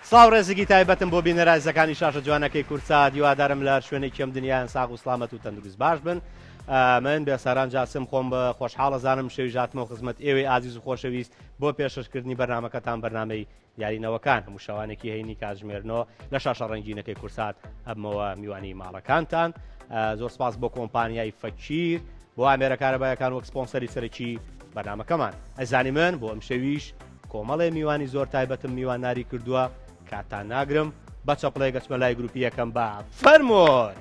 سڵاو ڕێزێکی تایبەتم بۆ بینەرایزەکانی شاشە جوانەکەی کورسا دیوادارم لە شوێنێکی ئەم دنیایان ساغ و سلامەت و تەندروست باش بن. من بێسەران جاسم خۆم بە خۆشحاڵەزانم شێوی ژاتمە و خزمەت ئێوەی ئازیز و خۆشەویست بۆ پێشکردنی بەرنامەکەتان بەرنامەی یارینەوەکان هەموو شەوانێکی هەینی کاتژمێرنەوە لە شاشە ڕەنگینەکەی کورسات ئەبمەوە میوانی ماڵەکانتان. زۆر سپاس بۆ کۆمپانیای فەکیر بۆ ئامێرەکارەبایەکان وەک سپۆنسەری سەرەکی بەرنامەکەمان. ئەزانی من بۆ ئەم شەویش کۆمەڵێ میوانی زۆر تایبەتم میوانناری کردووە کاتان ناگرم بە چەپڵێ گەچمە لای گروپی یەکەم بە فەرمۆن.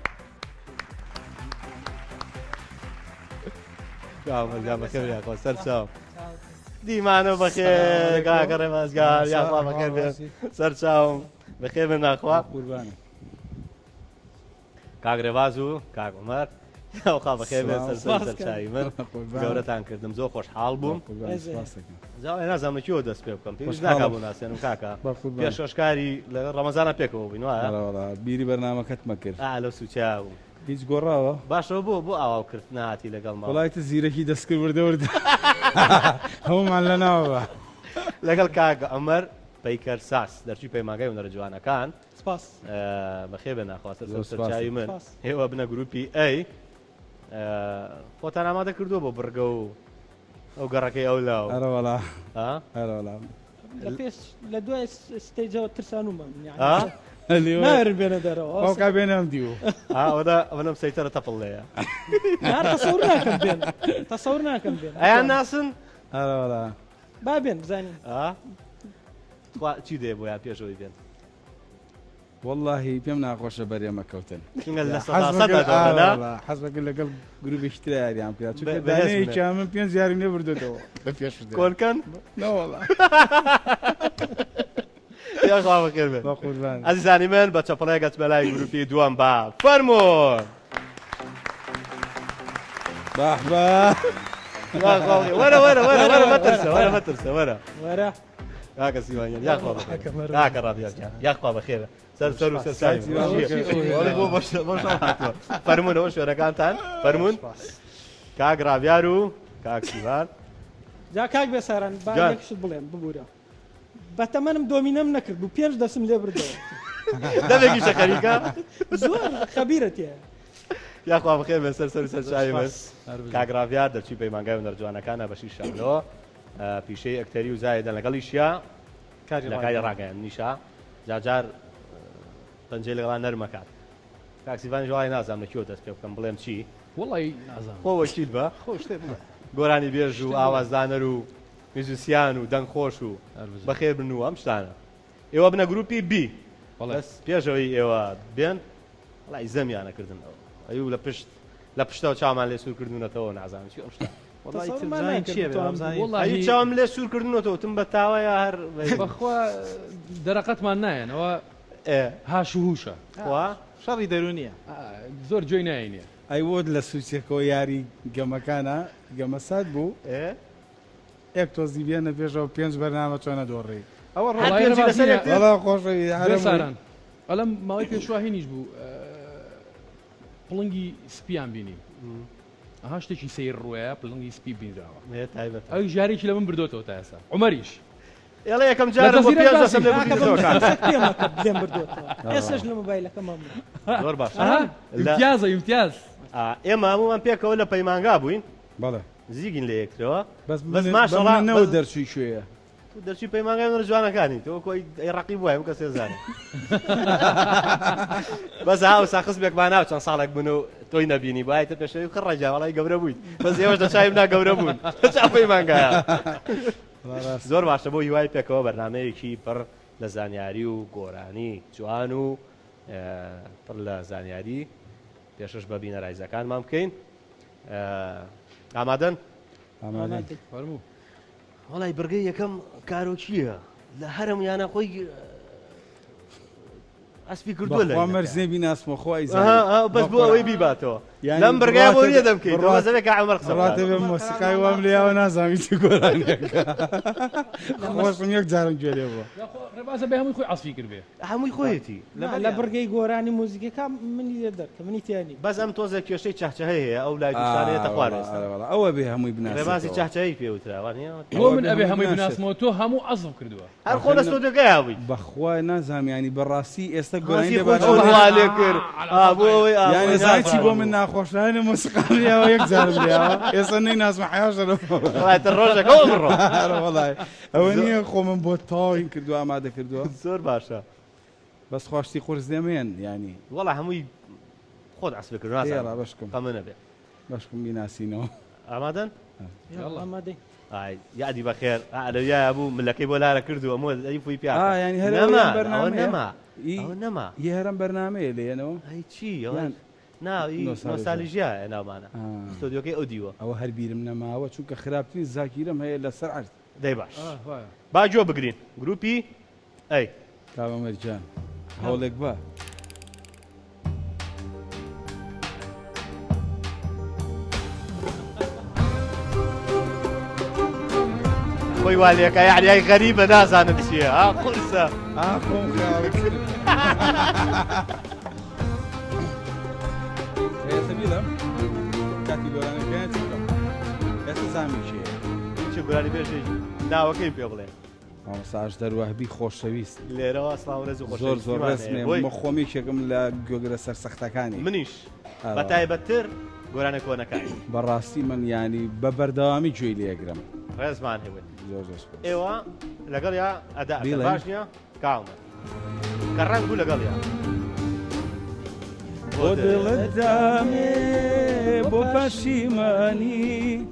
سەرچاو دیمانە بەخێر کاکەڕێ مازگار یاخوا بەخێر بێن سەرچاوم بەخێر بن ناخوا قوربانە کاگرێواز و کاک عومەر یاخوا بەخێر بێن سەرچاوی من گەورەتان کردم زۆر خۆشحاڵ بووم. نازانم کیەوە دەست پێ بکەم پێویست ناکا بوو ناسێنم کاکە پێشەشکاری لە ڕەمەزانە پێکەوە بووین وایە بیری بەرنامەکەت مەکرد لەو سوچیا بوو هیچ گۆڕاوە باشەوە بۆ ئاواو کرد نهاتی لەگەڵ وڵایتە زیرەکی دەستکرد وردەوردە هەمومان لە ناوە لەگەڵ کاک عومەر پەیکەر ساس دەرچوی پەیمانگای هونەرە جوانەکان سپاس بەخێر بێ ناخواتە سەرچاوی من ئێوە بنە گروپی ئەی خۆتان ئامادە کردووە بۆ بڕگە و ئەو گەڕەکەی ئەو لاو ئەرەوەڵا لە پێش لە دوای ستەیجەوە ترسانومان ناوێرن بێنە دەرەوە ئەوکا بێنەم دیوە ئەوەم سەیتەرە تەپڵەیە تەسەور ناکەم بێن تەسەور ناکەم بێن ئەیان ناسن ئەرەوەڵا با بێن بزانین چی دێ بۆ یا پێشەوەی بێن واللهی پێم ناخۆشە بەرێمە کەوتن حەزبەکە لەگەڵ گروپێکی ترە یاریان پێ چونکە من پێنج یاری نەبردێتەوە بە پێش کۆنکەن نەوەڵا یاخوا بەخێر بێن ئەزیزانی من بە چەپەڵەیە گەچمە لای گروپی دووەم با فەرمۆن. وەرە مەترسە وەرە کاکە سیوانیان یاخوا بەخێر کاکە ڕادیۆکان یاخوا بەخێرە سەر و سەرچاوی فەرمونەوە شوێنەکانتان فەرمون کاک ڕابیار و کاک سیوان جا کاک بێسەران با یەکشت بڵێم ببوورە بەتەمەنم دۆمینەم نەکرد بوو پێنج دەسم لێ بردەوە دەبێکی شەکەریکە زۆر خەبیرە تێ یاخوا بەخێر بێن سەر و سەرچاوی من کاک ڕابیار دەرچوی پەیمانگای هونەرە جوانەکانە بەشی شەملەوە پیشەی ئەکتەری و زایدەن لەگەڵیشیا لە کاری ڕاگەیان نیشا جاجار پەنجەی لەگەڵان نەرمەکات کاکسیوان جوڵی نازانم لەکوێ دەست پێ بکەم بڵێم چی وڵی نازانم خۆ وەکیل بە خۆ شتێ بڵێ گۆرانی بێژ و ئاوازدانەر و میوزیسیان و دەنگ خۆش و بەخێر بن و ئەم شتانە ئێوە بنە گروپی بی پێشەوەی ئێوە بێن وڵی زەمیانەکردن ئەو لە پشتەوە چامان لێ سوورکردونەتەوە نازانم چی ئەم شتە ئەی چاوم لێ سوورکردنەوە تم بە تاوەیە هەر بەخوا دەرەقەتمان نایەنەوە هاش و هوشە شەڕی دەرونیە زۆر جۆی ناینێ ئەیوت لە سوچێکەوە یاری گەمەکانە گەمەسات بوو ئێک تۆزی بێنە پێشەوە پێنج بەرنامە چۆنە دۆڕێ ئەوە خۆشەویساران ئەلەم ماوەی پێشواهێنیش بوو پڵنگی سپیان بینی ئەها شتێکی سیر ڕوەیە پڵنگی سپی بینراوە ئەو ژارێکی لە من بردۆتەوە تا ئێستا عومەریش ئێڵە یەکەم جارە لێم بردۆتەوە ئێسش لە مۆبایلەکەمان زۆر باش امتیاز ئێمە هەمومان پێکەوە لە پەیمانگا بووین بەڵێ زیگین لە یەکترەوە بەس ماشەڵانەوە دەرچووی شوێیە دەرچوی پەیمانگای هونەرە جوانەکانی تۆ کۆی ڕقیب وایە کەس ێزانێ بەس هاوسا خزمێکمان ناو چەند ساڵێک بوون و تۆی نەبینی بایتە پێشەوی خڕ ڕەجا وەڵی گەورە بوویت بەس ئێوەش دەچایم نا گەورە بوون چا پەیمانگایە زۆر باشە بۆ هیوای پێکەوە بەرنامەیەکی پڕ لە زانیاری و گۆرانی جوان و پڕ لە زانیاری پێشش بە بینەرایزەکانمان بکەین ئامادەن فەرموو وەڵی بەرگەی یەکەم کارۆکیە لە هەرمویانە خۆی ئەسپی کردووە لە مەرزێ بیناسمە خۆی بەس بۆ ئەوەی بیباتەوە لم برقا بوري دمكي تو زبك عمر خسر راتب موسيقى وامليا ونازم يتقول عنك خوش من يقدر نجلي ابو ربازه بهم يخوي عصفيكر به هموي خويتي لا برقي قوراني موزيكا كم من يقدر كمني ثاني بس ام توزك كيوشي تشهي او لا تشاري تخوارس والله او به هم بناس ربازي تشهي في وترا هو من ابي هم بناس موتو هم عصف كردوا هر خول استوديو قاوي بخوا نازم يعني براسي راسي استقبل خوش الله عليك ابوي يعني زايتي بو منا خوش انا موسيقى يا ويقدر يا يصني ناس ما حياجر رايت الروجا قوم الروح والله اوني خو من بوتو يكردوا ما كردوا زور باشا بس خوشتي قرص دمين يعني والله هموي خذ عصبك الناس يلا بشكم قمنا به بشكم بناسينو امادن يلا ما دي هاي يا دي بخير انا يا ابو ملكي ولا كردو امو اي في بيا يعني هلا برنامج نما او نما يهرم برنامج اللي انا هاي شي نا نوستالجيا انا معنا استوديو كي اوديو او هربير من ما وشوك خرابتي الذاكره ما هي لسرعه داي باش باجو بجرين جروبي اي تابع مرجان هولك با خوي واليك يعني هاي غريبه ناس انا بشي قرصه اخو خيالك هي سبيله كاتي قولاني كانت يا سامي شيء شو قولاني بيجي ناو كيف يبغى مساج دروهبي خوشويست ليرة اصلا ورزق خوش زور رسمي مخومي شكم لا جوجرا سرسختكاني منيش بتاي بتر قولاني كونا كاين براسي من يعني ببردوامي جوي لي اقرم رز مان هو زور ايوا لقال يا اداء باشنيا كاوم كران قول لقال يا ودل دامي بو پشیمانی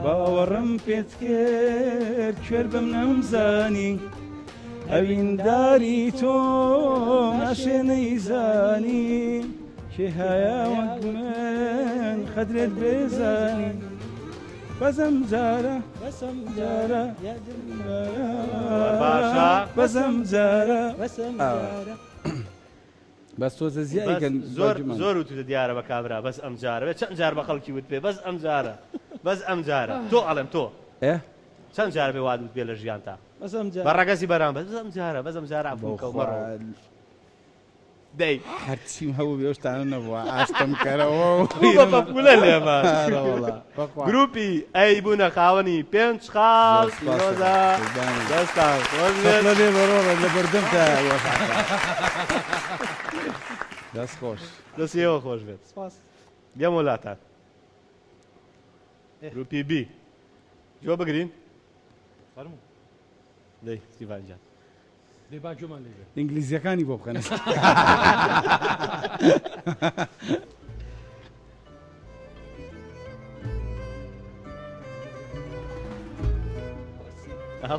باورم پێت کرد کوێر بم نەمزانی ئەوینداری تۆ ناشێنەی زانی کێ هەیە وەک من قەدرت بێزانی بەزەم جارە باشا بەزەم جارە بسم جارة بس تۆ زیایکەن زۆر و تو دیارە بە کابرا بەس ئەم جارە چەند جار بە خەڵکی وت پێ بەس ئەم جارە بەس ئەم جارە تۆ ئەڵێم تۆ چەند جار بێ واد وت پێ لە ژیان تا بسم جارة بەڕەگەزی بەرام بەس ئەم جارە بەس ئەم جارە عفوکە و مەڕۆ دەی هەرچیم هەبوو بێشتانە نەبووە ئاستەم کەرەوە بە پەپولە لێمان گروپی ئەی بوونە خاوەنی پێنج خاڵ پیرۆزە دەستان خۆش بێت لێ بەڕۆڕە لە بەردەم تا دەست خۆش دەستیەوە خۆش بێت سپاس بێم وڵاتان گروپی بی جۆ بگرین دەی سیڤان جان دەی باجۆمان لێ ئینگلیزیەکانی بۆ بخەنە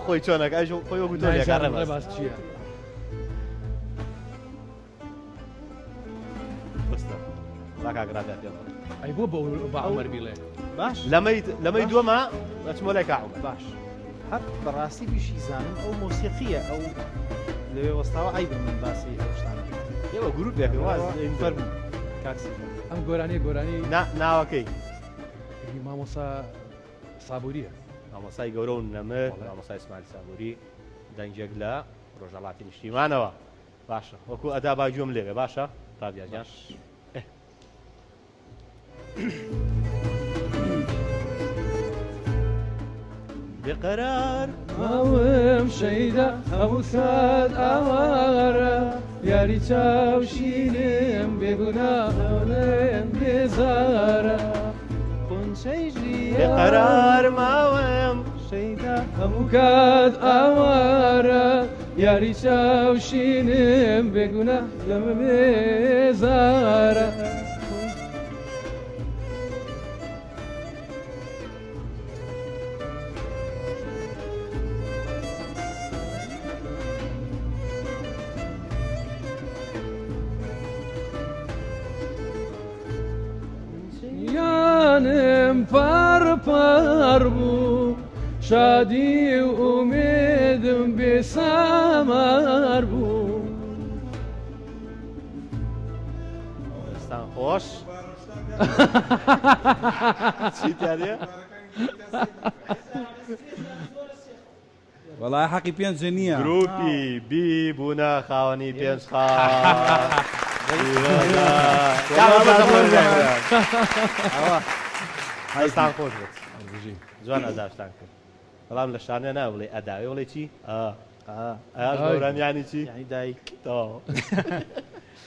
خۆی چۆنەکە ئەیش خۆی وەکو تۆ لێکارە باس چییە ڕاکاگرادە پێ ئەی بۆ بە عەمەر بیڵێ باش لەمەی دووەمە ئەچمۆ لای کاعومە باش هەر بەڕاستی بیشی زانم ئەو مۆسیقیە ئەو لەوێ وەستاوە ئایبە من باسی ئەو شتانە ئێوە گروپێک فەرموو کاکسی ئەم گۆرانی ناوەکەی مامۆسا سابووریە مامۆسای گەورە و نەمر مامۆسای ئیسماعیل سابووری دەنگێک لە ڕۆژهەڵاتی نیشتیمانەوە باشە وەکو ئەدا باجۆم لێوێ باشە ڕابیا جان بقرار ماوم شەیدا هەموو سات ئاوارە یاری چاوشینم بێگوناڵێم بێزارە خونچەی بقرار ماوم شەیدا هەموو کات ئاوارە یاری چاوشینم بێگونە لەمە بێزارە یانم پار بوو شادی و ئومێدم بێسامار بوو دەستان خۆش چیتیانە وەڵای حەقی پێنج نییە گروپی بی بوونە خاوەنی پێنج هەستان خۆش بێت جوان ئەداشتان کرد بەڵام لە شانە نا بڵێ ئەداوێ وڵێ چی ئەڕامیانی چی یعنی دایک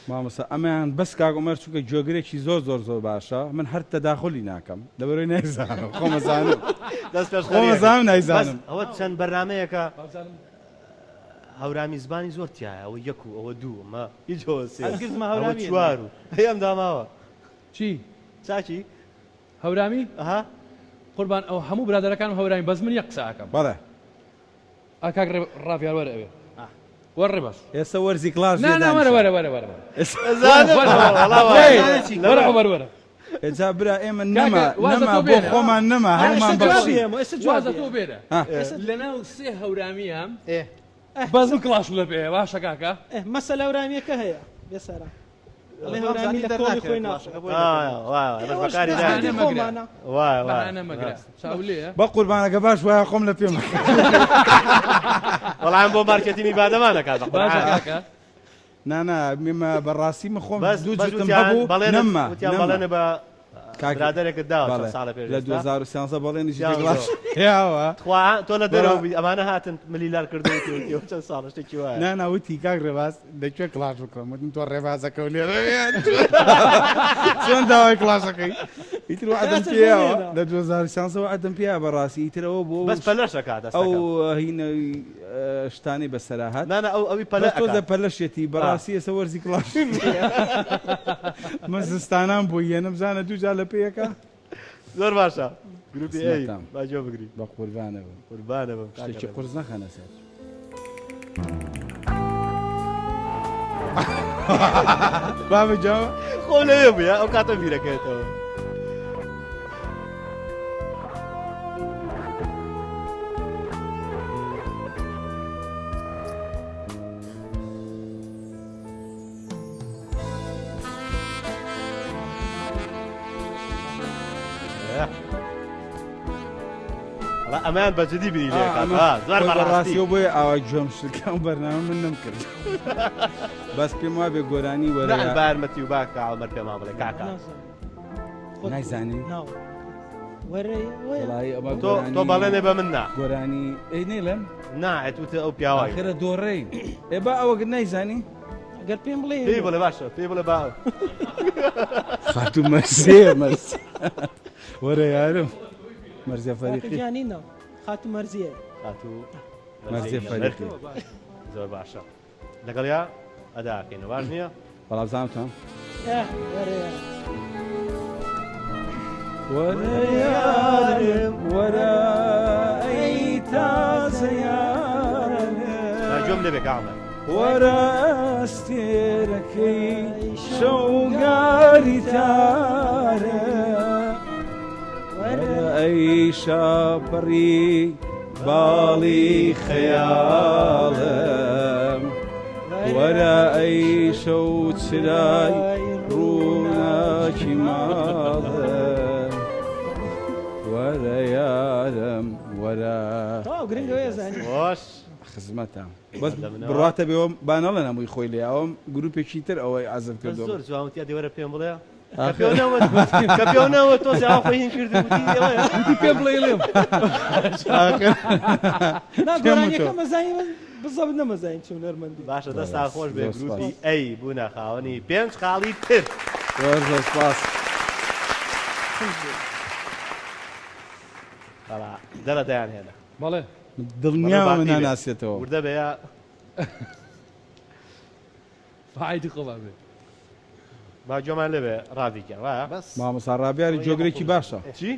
مامۆستا ئەمەیان بەس کاک عومەر چونکە جۆگرێکی زۆر باشە من هەر تەداخلی ناکەم لەبەرەوەی نایزانم خۆمەزانم دەست پێش خۆمەزانم نایزانم ئەوە چەند بەرنمەیەکە هەورامی زبانی زۆر تایە ئەوە یەک و ئەوە دوو ئەمە هیچ هەرگیزمە هەورامی چوار و هەیەم داماوە چی چاکی هەورامی ئەها قوربان ئەو هەموو برادەرەکانم هەورامی بەس من یەک قسەکەم بەڵێ ئاکاک ڕافیار وەرە ئەوێ وەڕێ بەس ئێستا وەرزی کلاس نا وەرە وەرە ئێجا برا ئێمە نەما بۆ خۆمان نەما هەرمان بەخشی وازە تۆ بێرە لەناو سێ هەورامیام بەزم کلاش لە پێ باشە کاکە مەسەلە هەورامیەکە هەیە بێسەرا ئەڵێ هەورامی لە کۆڵی خۆی مەگرە چاولێە بە قوربانەکە باش وایە خۆم لە پێم وەڵام بۆ مارکەتینی بادەمانەکات باشە کاکە نانا مێمە بەڕاستی من خۆم بەس دوو جوتم هەبوو نەما بەڵێنە بە برادێکت داوە ساڵە پێش لە 2013 بەڵێنیشی گڵاش یاوە تۆ لە دەرەوە ئەمانە هاتن ملیلار کردو چەند ساڵ شتێکی وایە ناناوتی کاک ڕێباز لەکوێ کلاش بکەم وتم تۆ ڕێبازەکە و لێ چۆن داوای کلاسەکەی ئیتر وعدم پێیەوە لە 2013 وعدم پێیە بەڕاستی ئیترەوە بۆ بەس پەلەشەکات ئەو هینەوەی شتانی بەسەرا هات نانە ئەوی پەلە تۆ پەلەشێتی بەڕاستی ئێستا وەرزی کلاش من زستانان بۆی نەمزانە دوو جا لە پێیەکە زۆر باشە گروپی ئەی باجۆ بگری بە قوربانەوە قوربانە بم شتێکی قورس نەخەنە سەر بابە جاوە خۆ لەوێ بووە ئەو کاتە بیرەکەێتەوە ئەمان بەجددی بینی زۆر بەڕاستی بۆیە ئاوا جۆم شکەم بەرنامە من نەمکرد بەس پێم وا بێ گۆرانی وەرە بارمەتی و باکە ئەڵمەر پێما بڵێ کاکە نایزانی تۆ بەڵێنێ بە من نا گۆرانی ئەی نێڵێم نایەت وتە ئەو پیاوە خێرە دۆڕێین ئێ با ئەوەگە نایزانی گەر پێم بڵێ پێی بڵێ باشە پێی بڵێ با خاتو مەرسێ مەرس وەرە یارم مەرزیە فەریقی جانینە خاتو مەرزیە خاتو مەرزیە فەریقی زۆر باشە لەگەڵ یا ئەداکەینە باش نییە بەڵام زانتم وەرە یارم وەرە ئەی تازە یارم جۆم لێ بێکامە وەرە ئەستێرەکەی شەوگاری تارە ئەی شاپەڕی باڵی خەیاڵم وەرە ئەی شەو چرای ڕووناکی ماڵم وەرە یارم وەرە گرنگەوەی زانی خۆش خزمەتە بەس بڕاتە بێەوە بانەڵە نەمووی خۆی لێ ئەوم گروپێکی تر ئەوەی عەزم کردو زۆر جوانوتیا دێوەرە پێم بڵێ کە پێونەوە تۆ جاوا خۆین کردی پێ بڵێ لێم مەزانی بزەب نەمەزین چون نەرمەندی باشە دەستا خۆش بێ گروپی ئەی بوونە خاوەنی پێنج خاڵی تر زۆر سپاس دەرە دەیان هێنا بەڵێ دڵنیاوە من ناناسێتەوە وردە بەیە فعیدی خۆڵا بێ با جۆمان لەبێ ڕاویکە وایە بەس مامۆستا ڕابیاری جۆگرێکی باشە چی؟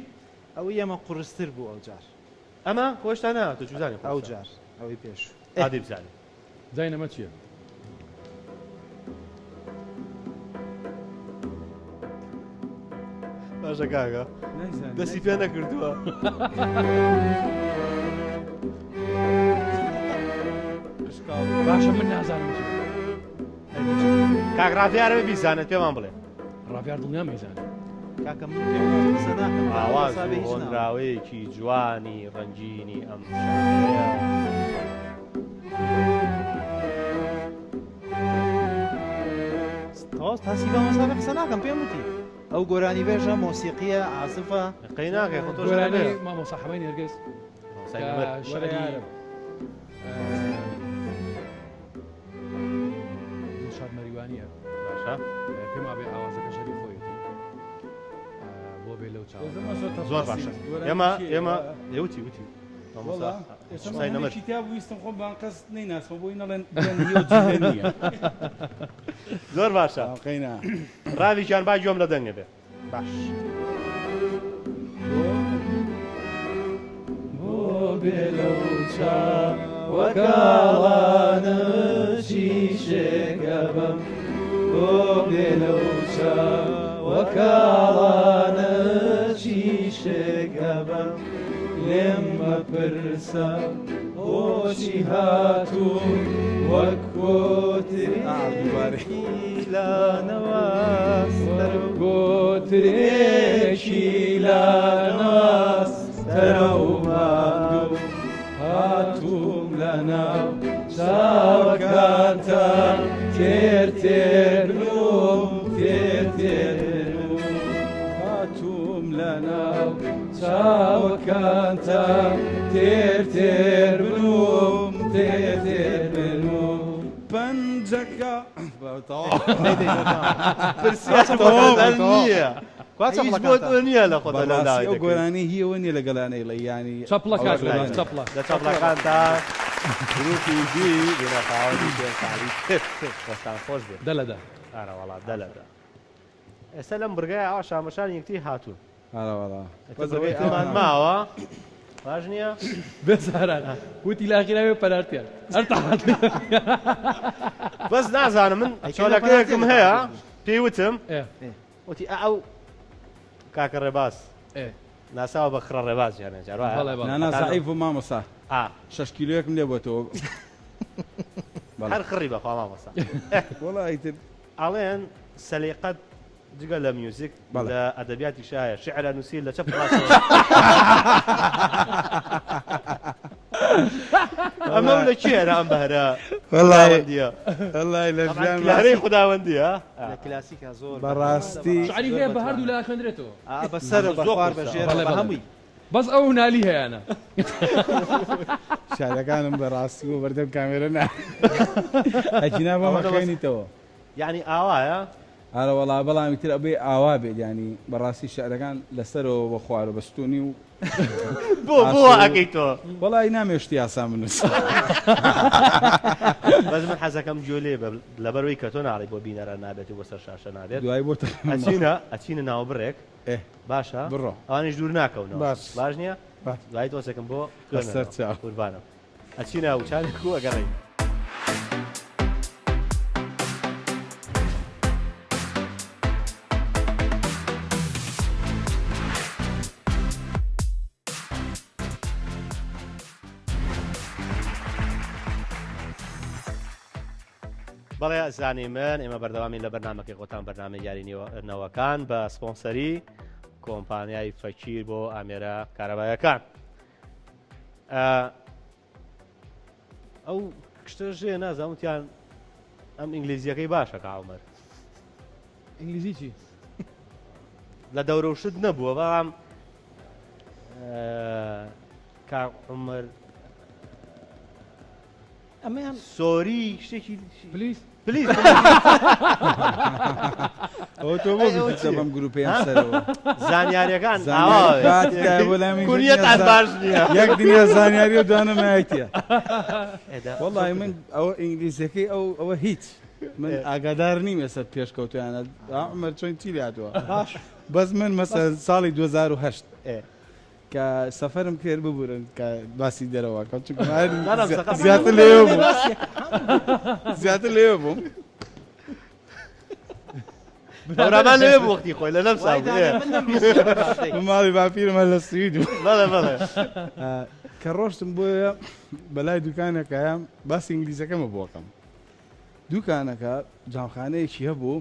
ئەوەی ئەمە قورستر بوو ئەو جار ئەمە خۆشتان نا تۆ چزانانی ئەو جار ئەوەی پێش عادی بزانێ جای نەمە چییە؟ باشە کاکە دەستی پێ نەکردووە باشە من نازانم کاک ڕافیارەوە بیزانێت پێمان بڵێ ڕاپیار دڵنیا مەیزانێ کاکە من پێم قسە ناکەم ئاواز سابێ هیچ ناوە. هۆنراوەیەکی جوانی ڕەنگینی ئەم شارەیە تەواو تاسی بە مەسابێ قسە ناکەم پێم وتی ئەو گۆرانی بێژە مۆسیقیە عازفە قەی ناکەی خۆ تۆش گۆرانی نەبێ. مامۆستا حەمای نێرگەز سای نەبەر. شعری شاد مەریوانیە باشە پێم وابێ ئاوازەکە شەری خۆیەتی بۆ بێ لەو چاوە زۆر باشە ئێمە وتی سای نەمەر کتاب ویستم خۆ بانقەس نەیناسمە بۆی نەڵێن نییە زۆر باشە قەینا ڕاویشان با گوێم لە دەنگە بێ باش بۆ بێ لەو چاوەکاڵانە شیشێکە بەم بۆ بێ لەو چاوەکاڵانە شیشێکە بەم لێم مەپرسە بۆچی هاتوو وەک دووبارەی گۆترێکی لانەواز تەرە و ماندوو هاتووم لە ناو چاوەکانتە تێر تێرنوم هاتووم لە ناو چاوەکانتە تێر تێرنوم پەنجەکە نییە بۆ نییە لە خۆ ئەو گۆرانی هیەوە نیە لە گەلانەی لە ینی چەپڵەکات چەپڵە لە چاپڵەکان تا گروپی دی بێنەخاوەنی پێساڵی وەستان خۆش بێت دەلەدا ئارە وڵات دەلەدا ئێستا لەم برگای ئاوا شامەشان یەکتی هاتوون بەزەوەی ئەمان ماوە باش نییە بێزاران وتی لاخیراوێ پەرارتیان هەرتاحات بەس نازانم من چۆلەکەیەکم هەیە پێی وتم وتی ئەو کاکە ڕێباز ناساوە بە خڕە ڕێباز یانە نانا زعیف و مامۆستا 6 کیلۆیەکم لێ بۆتەوە هەر خڕی بەخوا مامۆستا وڵی تر ئاڵێن سەلیقەت جگە لە میوزیک لە ئەدەبیاتی شایە شعرە نووسی لە چەپ ئەمە لە کێرە ئەم بەهرە خداوەندیە لەهرەی خداوەندیە لە کلاسیکە زۆر بەڕاستی شعری هەیە بە هەردوو لا خوێندرێتەوە بەسەر بەخوار بەژێر بە هەمووی بەس ئەو نالی هەیەە شارەکانم بەڕاستی و بەردەم کامێرە نا ئەچینا بەمەخێنیتەوە یعنی ئاوایە ئارە وەڵا بەڵامی تر ئەبێ ئاوا بێت ینی بەڕاستی شعرەکان لەسەرەوە بە خوار و بەستونی و بۆ ئەەکەی تۆ وەڵی نامێشتی ئاسان بنووس بەس من حەزەکەم گوێ لێ لەبەرەوەی کە تۆ ناڵی بۆ بینەرە نابێت و بۆ سەر شاشە نابێت دوای بۆ ئەچینە ناو بڕێک باشە بڕۆ ئەوانیش دوور ناکەونەوە باش نییە دوای تۆسێکم بۆ سەر قوربانم ئەچینە وچانێک و ئەگەڕێی بەڵێ زانی من ئێمە بەردەوامی لە بەرنامەکەی خۆتان بەرنامە یارینەوەکان بە سپۆنسەری کۆمپانیای فەکیر بۆ ئامێرە کارەبایەکان ئەو کشتەژێ نازانوتیان ئەم ئینگلیزیەکەی باشە کاومەر ئینگلیزی چی لە دەورە شت نەبووە بەڵام کاعمەر ئەمەیان سۆری شتێکی پلیس پلیس ئەو تۆ بۆ بەم گروپیان سەرەوە زانیاریەکان کوریەتان باش نییە یەک دنیا زانیاری و دوانەمایەتە وەڵی من ئەوە ئینگلیزیەکەی ئەوە هیچ من ئاگادار نیم ێستا پێشکەوتیانە عمەر چۆن چی لاتوە بەس من مەسەن ساڵی 2008 کە سەفەرم کرد ببورن کە باسی دەرەوە زیاتر لێوە بووم زیاتر لێوە بووم بەڕامان لێ وەختی خۆی لە لەم ساڵ ماڵی باپیرمە لە سوید بەڵێ بەڵێ کە ڕۆشتم بۆیە بەلای دوکانەکەیە باسی ئینگلیزەکەمە بۆکەم دوکانەکە جامخانەیەکی هەبوو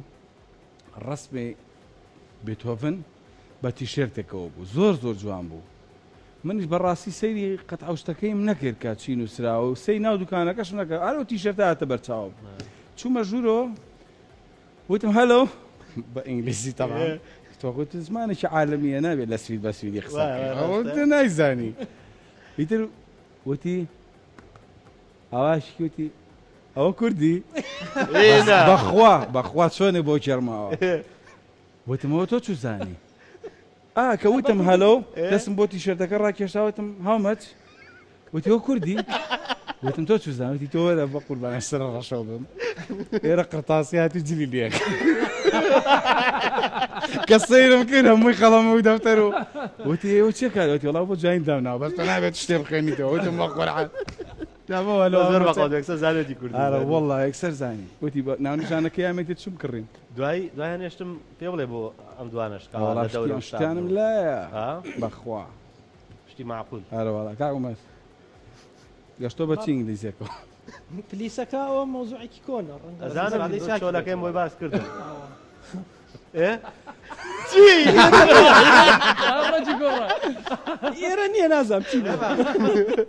ڕسمی بيتهوفن بە تیشێرتێکەوە بوو زۆر جوان بوو منیش بەڕاستی سەیری قەت ئەوشتەکەیم نەکرد کە چین و سراوە و سەی ناو دوکانەکەش نەکرد ئارۆ تیشێرتە هاتە بەرچاوم چوومە ژوورۆ وتم هەلۆ بە ئینگلیزی تەمان تۆگوت زمانێکی عالمیە نابێت لە سوید بە سویدی قسە نایزانی ئیتر وتی ئاواشی وتی ئەوە کوردی بەخوا چۆنێ بۆ جەرماوە وتمەوە تۆ چ زانی کەوتم هەلۆ دەستم بۆ تیشێرتەکە ڕاکێشاوتم هاومەچ وتیەوە کوردی وتم تۆ چ زانوتی تۆ وەرە بە قوربانە سرە ڕەشەو بم ئێرە قرتاسیاتی جلی لێک کە سەیرم کرد هەمووی خەڵەمە و دەفتەر و وتی ئێوە چێ کار وتی وەڵاو بۆ جوین دامناوە بەس تۆ نابێت شتێ بخێنیتەوە وتم بە قورعان زۆر بەقەڵ یەکسەر زانێتی کوردی وەڵڵا یەکسەر زانی وتی ناونیشانەکەی یامێتی چم کڕین دوای هێنێشتم پێ بڵێ بۆ ئەم دوانش شتیانم لایە بەخوا شتی معقول ئارەوەڵا کاکومەس گەشتۆ بە چی ئینگلیزیەکەەوە پلیسەکە ئەوە مۆزوعێکی کۆنە ئەزانم چۆلەکەیم بۆی باس کردم ئێرە نییە نازام چی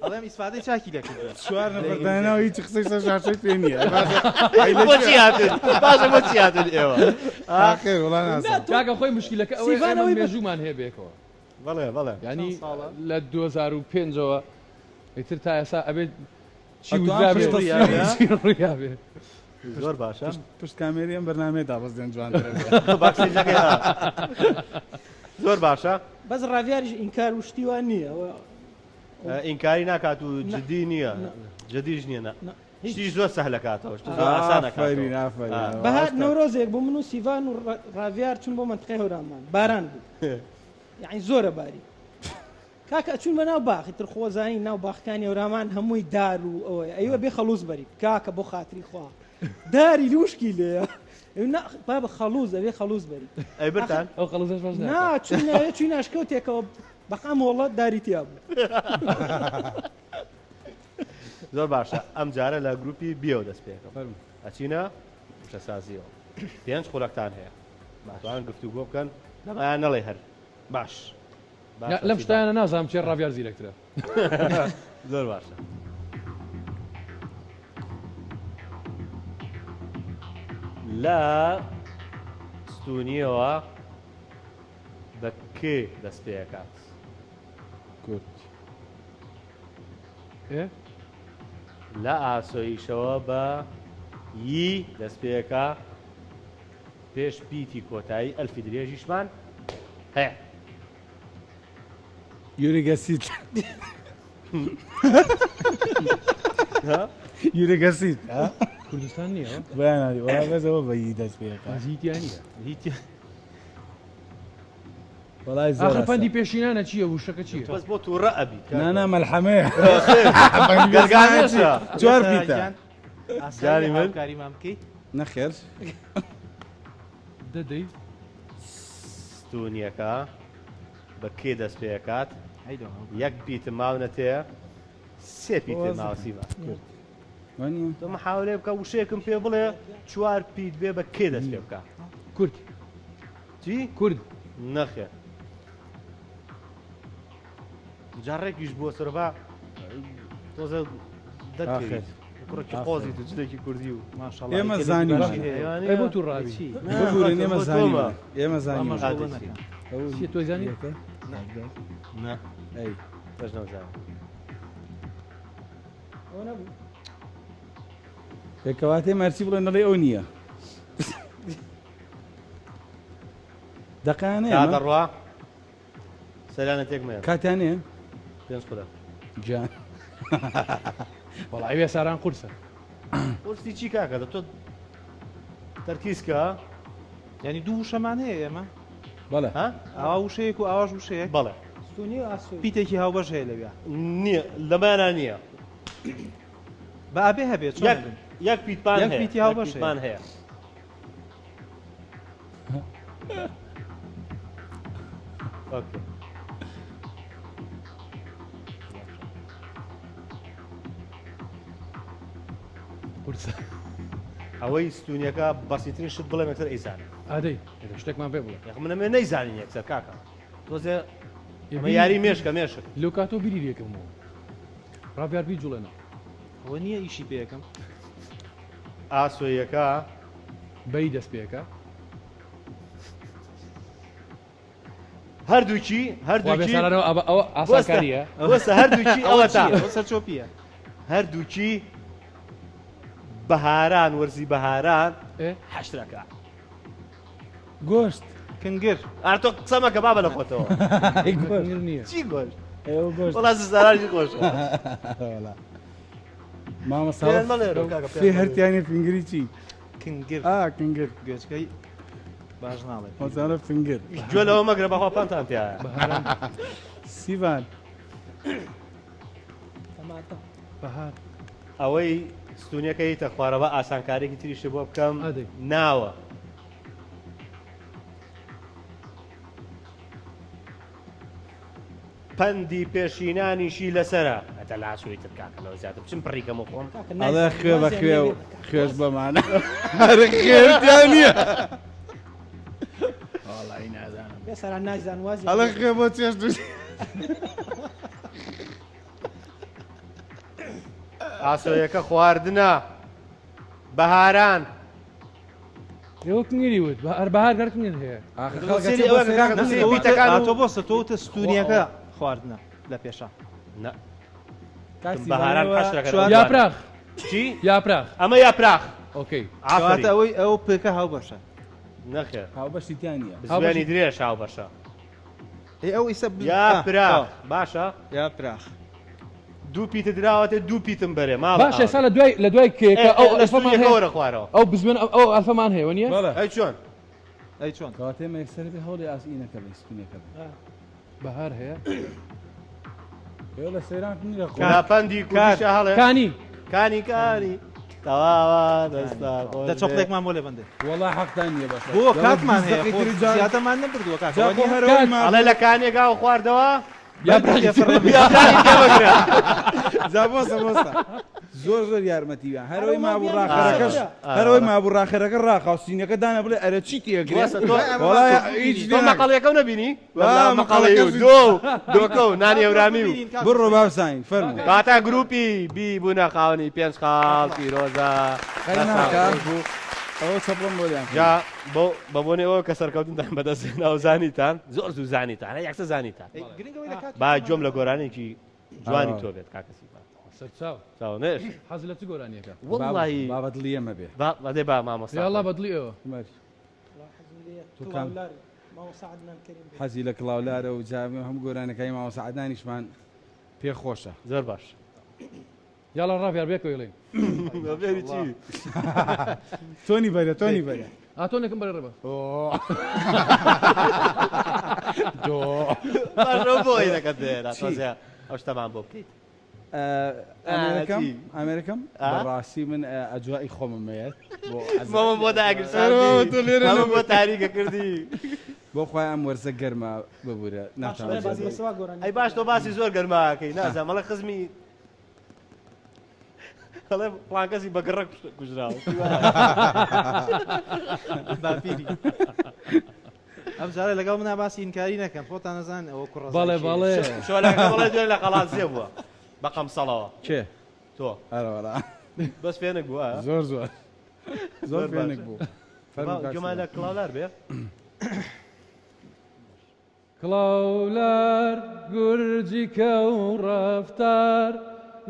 ئەڵێم ئیسفادەی چاکی لەکرد چوار نەفەردانەوە هیچ قسەی سەر شاشەی پێ نییە بۆچی هاتن باشە بۆچی هاتن ئێوە ئاخێر وڵا نازانم کاکە خۆی مشکلەکە ئەوەی مێژومان هەیە بێکەوە بەڵێ ینی لە 2005ەوە ئیتر تا ئێستا ئەبێت چی ڕوویابێ زۆر باشە پشت کامێریان بەرنامەیە دابەزێن جوان زۆر باشە بەس ڕاویاریش ئینکار وشتیوان نییە ئینکاری ناکات و جدی نییە جدیش نییە هیچ زۆر سەهلەکاتەوە بەهات نەورۆزێک بۆ من و سیڤان و ڕاویار چون بۆ منتقەی هەورامان باران بوو یعنی زۆرە باری کاکە ئەچون بە ناو باخی تر خۆزانی ناو باخەکانی هەورامان هەمووی دار و ئەوەی ئەیوە بێ خەلووز بەری کاکە بۆ خاتری خوا داری لوشکی لێە با بە خەلووز ئەوێ خەلووز بەری ئەی برتان ئەو خەڵوزەش باش چووی ناشکەوتێکەوە بەقام وڵات داری تیا بوو زۆر باشە ئەم جارە لە گروپی بیەوە دەست پێەکە ئەچینە شەسازیەوە 5 خولەکتان هەیە ماتوان گفتوگۆ بکەن لەمایان نەڵێ هەر باش لەم شتانە نازانم چێ ڕاویار زیرەکترە زۆر باشە لە ستونیەوە بە کێ دەست پێەکات کورد لە ئاسۆیشەوە بە یی دەست پێەکە پێش پیتی کۆتایی ئەلفی درێژیشمان هەیە یوریگەسیت یوریگەسیت کوردستان نییە بەیاناری وڵا بەزەوە بە یی دەست پێەکە هیتیان نییە وڵای آخر پەندی پێشینانە چییە وشەکە چییە بەس بۆ تووڕە ئەبیت نانا مەلحەمەیە گەرگانێتە جوار بیتە جاری من کاریمان بکەیت نەخێر دەدەی ستونیەکە بە کێ دەست پێەکات یەک پیتە ماونەتەیە سێ پیتە ماوەسیوە تۆ محاولێ بکە وشەیەکم پێ بڵێ 4 پیت بێ بە کێ دەست پێ بکە کورد چی کورد نەخێر جارێکیش بۆ سەربا تۆزە دەکەیت کوڕێکی قۆزی تو جلێکی کوردی و ئێمە زانیم بۆ تو ڕاوی بگورن ئێمە زانیم ئێمە زانیم چی تۆی زانی نه ئەی تەش نەزانم پێکەواتێ مەرسی بڵێن نەڵێ ئەو نییە دەقانەیە دەڕوا سەلانەتێک مێ کاتیانەیە 5 خولە جان وەڵای وێ ساران قورسە قورسی چی کاکە تۆ تەرکیزکە ینی دوو وشەمان هەیە ئێمە بەڵێ ئاوا وشەیەک و ئاواش وشەیەک بەڵێ ستونی و ئاسۆی پیتێکی هاوبەش هەیە لەوێ نییە لەمانە نییە بە ئابێ هەبێت یەک پیتمان یەک پیتی هاوبەش پیتمان هەیە اوكي قورسە ئەوەی ستونیەکە بەسیترین شت بڵێ مەکتەر ئەیزانە ئادەی شتێکمان پێ بڵێ یەخ منە نەیزانین یەکسەر کاکە تۆزێ ئەمە یاری مێشکە مێشک لەو کاتۆ بیری لێکمەوە ڕابیار بی جوڵێنە ئەوە نییە ئیشی پێەکەم ئاسۆیەکە بەی دەست پێەکە هەردووکی ئەوە ئاسانکاریە وەسە هەردووکی ئەوە تا سەرچۆپیە هەردووکی بەهاران وەرزی بەهاران حەشتەکە گۆشت کنگر ئارتۆ قسەمەکە بابە لە خۆتەوە نییە چی گۆشت ئێوە گۆشت وەڵا زارانی خۆشە مامەسا مەڵێرە کاکە پێ هەرتیانی فنگری چی کنگر کنگر گوێچکەی باش ناڵێت مۆزانە فنگر گوێ لەوە مەگرە بەخوا پانتان پیاە سیڤان تەماتە بەهار ئەوەی ستونیەکەی تە خوارەوە ئاسانکارێکی تریشی بۆ بکەم ئادەی ناوە پەندی پێشینانیشی لەسرە ئەتە لاسوی تر کاکە لەوە زیاتر بچم پڕیکەم و خۆم ئەڵێ خوێ بە خوێ و خوێش بەمانە هەرە خێرتیان نییە وڵی نازانم بێسەران نازان وازی ئەڵە خوێ بۆ چێش دوش ئاسۆیەکە خواردنە بەهاران ئێوە کنگری وت بەهار گەرکنگر هەیە تۆ بۆستە تۆتە ستونیەکە خواردنە لە پێشە بەهاران حەشرەکە یاپراخ چی یاپراخ ئەمە یاپراخ ئۆکەی کەواتە ئەوەی ئەو پێکە هاو بەشە نەخێر هاو بەشتیان نییە زوێنی درێژ هاو بەشە ئەو ئیسە یاپراخ باشە یا پراخ دوو پیتە دراوەتە دوو پیتم بەرێ ماڵ باش ئێستا لە دوای کێکە ئەو ئەلفەمان هەیە ئەوەرە خوارەوە ئەو بزمێن ئەو ئەلفەمان هەیە نییە ئەی چۆن ئەی چۆن کەواتێمە یەکسەر بێ هەوڵی ئاسئینەکە بێ ستونیەکە بەهار هەیە ئێوە لە سەیران نیە لاپەندی کوشە هەڵێ کانی کانی تەواوە دەستا دە چۆقلێکمان بۆ لێ بندێ وەڵا حەقتان نییە بەش بۆ کاتمان هەیە زیاترمان نەبردووە کاکە ئەڵێ لە کانێکا و خواردەوە زابۆسە بۆسە زۆر زۆر یارمەتیوان هەرەوەی مابوو ڕاخەرەکەش هەرەوەی مابوو ڕاخەرەکە ڕاخاوسینەکە دانە بڵێ ئەرە چی تێگرێت هیچ تۆ مەقەڵیەکەم نەبینی مەقەڵی دۆکە و نانی ئەورامی و بڕۆ بابساین فەرموو کاتە گروپی بی بوونە خاوەنی پێنج خاڵ پیرۆزە ئەوە چەپڵم بۆیان جا بە بۆنەوە کە سەرکەوتنتان بەدەستێنا و زانیتان زۆر زوو زانیتان یەکسە زانیتان با جۆم لە گۆرانێکی جوانی تۆ بێت کاکەسی چاونێش حەز لە چ گۆرانیەکە وڵی بابەتڵی ئەمە بێ بەدێ با مامۆستا یاڵا بەدڵی ئەوە حەزی لە کڵاولارە و جامی هەم گۆرانەکەی ماوە سەعدانیشمان پێ خۆشە زۆر باش یاڵا ڕافیار بێکەوەڵێ تۆنی بەرە تۆنی بەرە ئاتۆنێکم بەرە ڕێبە بۆی دەکەت دێرا ئەو شتەمان بۆ بکەیت ئەمریکەم بەڕاستی من ئەجوایی خۆممەیەت بۆ داگرسان بۆ تاریکە کردی بۆ خۆی ئەم وەرزە گەرمە ببوورە ناتوانێت ئەی باش تۆ باسی زۆر گەرماکەی نازان مەڵە خزمی خەڵێ پڵانکەسی بە گەڕە کوژراوە باپیری ئەم جارە لەگەڵ منە باسی ئینکاری نەکەم خۆتان نەزان ئەوە کوڕ بەڵێ بەڵێ شۆلەکە بەڵێ دوێن لە قەڵانسێ بووە بە قەمسەڵەوە کێ تۆ ئەرەوەڵا بەس فێنک بووە زۆر زۆر زۆر فێنک بوو جومان لە کڵاولار بێ کڵاولار گورجی کە و ڕەفتار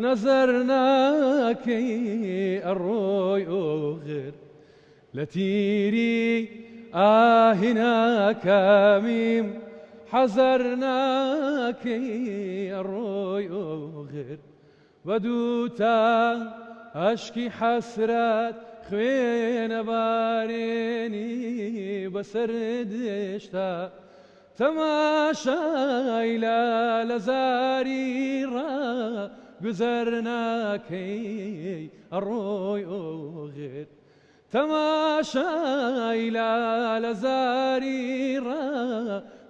نەزەر ناکەی ئەڕۆی ئۆغر لە تیری ئاهیناکەمیم حەزەر ناکەی ئەڕۆی ئۆغر بە دووتا ئەشکی حەسرەت خوێنە بارێنی بەسەر دێشتا تەماشای لە زاری ڕا گوزەر ناکەی ئەڕۆی ئۆغر تەماشای لە زاری ڕا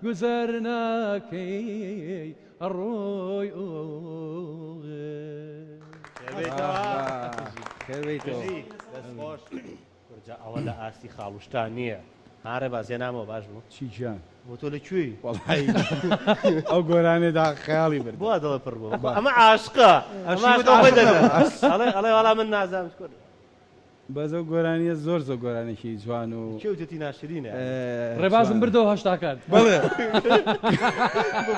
گوزەر ناکەی ئەڕۆی ئۆغر خێر بیتەوە دەستخۆش ئەوە لە ئاستی خاڵوشتان نییە هارە بازێ نامەوە باش بوو چی گیان بۆ تۆ لەکوێی ئەو گۆرانێدا خەیاڵی برد بۆ دڵە پڕ بوو ئەمە عاشقە ئەڵێ وەڵام من نازانم بەزە گۆرانیە زۆر گۆرانێکی جوان و کێوتێتی ناشرینە ڕێبازم بردەوە هەشتاکان بڵێ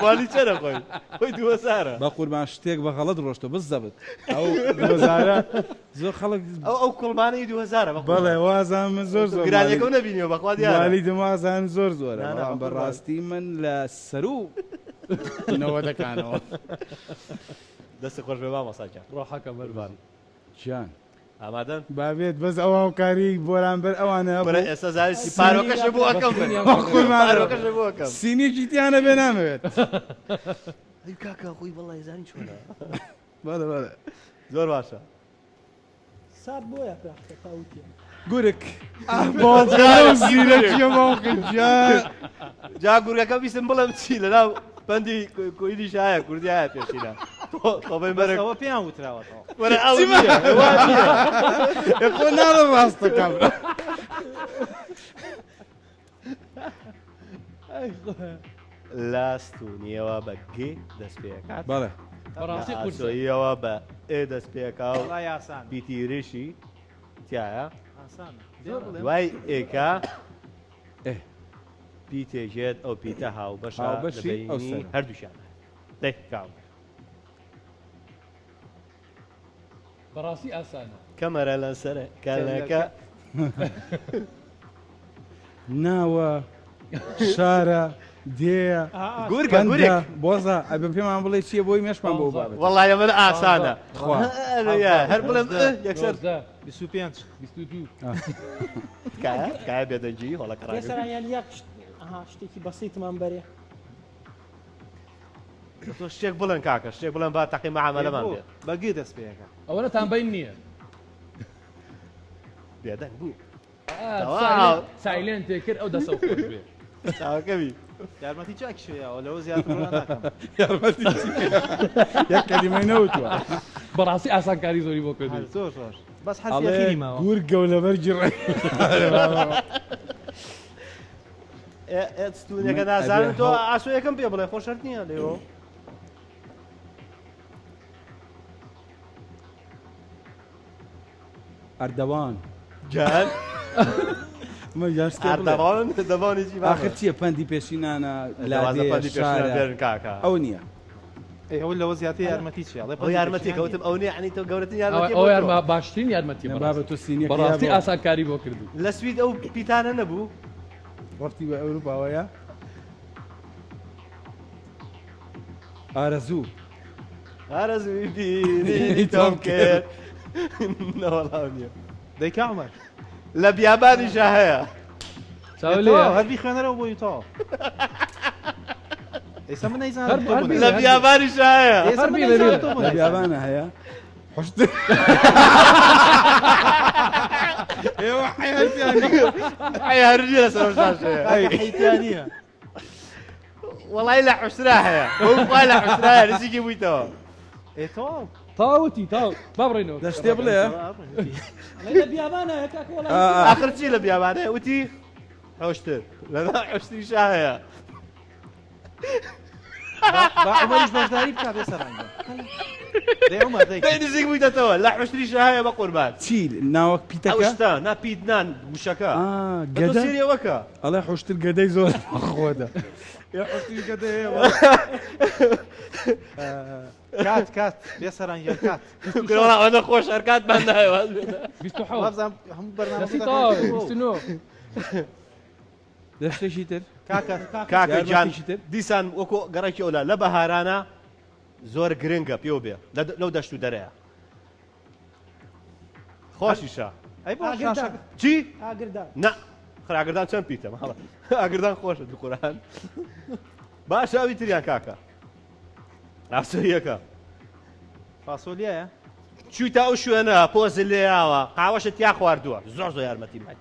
باڵی چەرە خۆی خۆی دووەسارە بە قوربان شتێک بە غەڵەت ڕۆشتە بز دەبێت ئەو دوزارە زۆر خەڵک ئەو کوڵمانەی 2000 بەڵێ وازان من زۆر گرانەکەم نبینیەوە بەخوا دیاری دمازان زۆر زۆرە بەڕاستی من لە سەر و نەوە دەکانەوە دەستی خۆش بێ با مەساکە ڕۆحەکە بەربان گیان ئامادەن بابێت بەس ئەو هاوکاری بۆرانبەر ئەوانە بەرە ئێستا زارێکی پارۆکەش بۆ ئەەکەم پارۆکەش بۆ ئەەکەم سینێکی تیانە بێ نامەوێت ئەی کاکە خۆی بەڵی زانی چۆنە بەڵێ بەڵێ زۆر باشە سات بۆیە پراختە تاوتیە گورک زیرەکیە باوکە گیان جا گورگەکە بیستم بڵم چی لەناو بەندی کویلی شایە کوردیایە پێشینە تۆڵێن بەرە ئەوە پێیان وتراوەتەوە وەرە ئەو خۆ ناڵە ڕاستە کابرا لاست و نیەوە بە گێ دەست پێکات بەڵێ بەڕاستی قورسە ئاسۆیەوە بە ئێ دەست پێکا و وڵای ئاسان پیتیریشی تایە ئاسانە دوای ئێکا پی تێژێت ئەو پیتە هاوبەشە هاوبەشی ئەو لەبەینی سەر. هەردووشیانە دەی کاو بەڕاستی ئاسانە کەمەرە لەسەرە کەلەکە ناوە شارە دێە گورگە گورێک بۆزە ئەبێ پێمان بڵێ چییە بۆی مێشمان بۆ بابێت وەڵایە من ئاسانە هەر بڵێم یەکسەر 25 22 کایە بێدەنجی هۆڵەکە پێسەرانیان یەک شتێکی بەسیتمان بەرێ تۆ شتێک بڵێن کاکە شتێک بڵێن با تەقی مەعامەلەمان بێت بەگی دەست پێەکە ئەوە تامبین نییە بێدەنگ بوو سایلێن تێکرد ئەو دەسە خۆش بێ چاوەکەوی یارمەتی چاکی شوێەوە لەوە زیاتر ناکەم یەک کەلیمەی نەوتوە بەڕاستی ئاسانکاری زۆری بۆ کردی زۆر زۆر بەس حەزیەخینی ماوە گورگە و لەبەرجی ڕێ ئێستونەکە نازانم تۆ ئاسوویەکەم پێ بڵێ خۆشەر نییە لێەوە ئەردەوان جان ئەردەوان دەبانێکی آخر چییە پەندی پێشینانە لادێ شارە کاکە ئەو نییە ئەو لەوە زیاتر یارمەتی چیە ئەو یارمەتی کەوتم ئەو نیە عنی تۆ گەورەترین یارمەتی ئەو یارمە باشترین یارمەتی بابە تۆ سینیە بەڕاستی ئاسانکاری بۆ کردو لە سوید ئەو پیتانە نەبوو ڕفتی بە ئەوروپاوەیە ئارەزوو ئارەزووی بینی تۆم کرد نەوەڵاو نییە دەیکا عومەر لە بیابانیشە هەیە هەربی خوێنەرەوە بۆی تۆ ئێستا من نەیزانم لە بیابانیشە هەیە لە بیابانە هەیە حشت ئێوە هەرجی لەسەر شاشەیە حیتیانیە وەڵی لە حوشرا هەیە وای لە حوشرایە نزیکی بوویتەوە ئێتۆ تاوتی تاو بابڕینەوە لە شتێ بڵێ لە بیابانە کاکە وەڵام آخر چی لە بیابانەیە وتی حوشتر لەنا حوشتری شایە عومەریش بەشداری بکات بێسەرانگە دەی عومەر دەی دەی نزیک بوویتەوە لە حوشتری شایە بە قوربان چی ناوەک پیتەکە ئەوشتا ناپیدنان وشەکە گەدە سریەوەکە ئەڵێ حوشتر گەدەی زۆر خۆدە حوشتری گەدەی کات بێسەرانگە کات ئەوە خۆش هەرکات من نایوە 27 وابزانم هەموو بەرنامە دەستی تاو 29 لە شتێکی تر کاکە جان یارمەتیشی تر دیسان وەکو گەڕێکی ئەولا لە بەهارانە زۆر گرنگە پێو بێ لەو دەشت و دەرەیە خۆشیشە ئەی بۆ چی؟ ئاگردان نا خراگردان چەند پیتە ماڵە ئاگردان خۆشە دوقوران باش ئەوی تریان کاکە ئاسۆیەکە فاسۆلیایە چوویتە ئەو شوێنە پۆزل لێیاوە قاوەشت یا خواردووە زۆر زۆر یارمەتی مای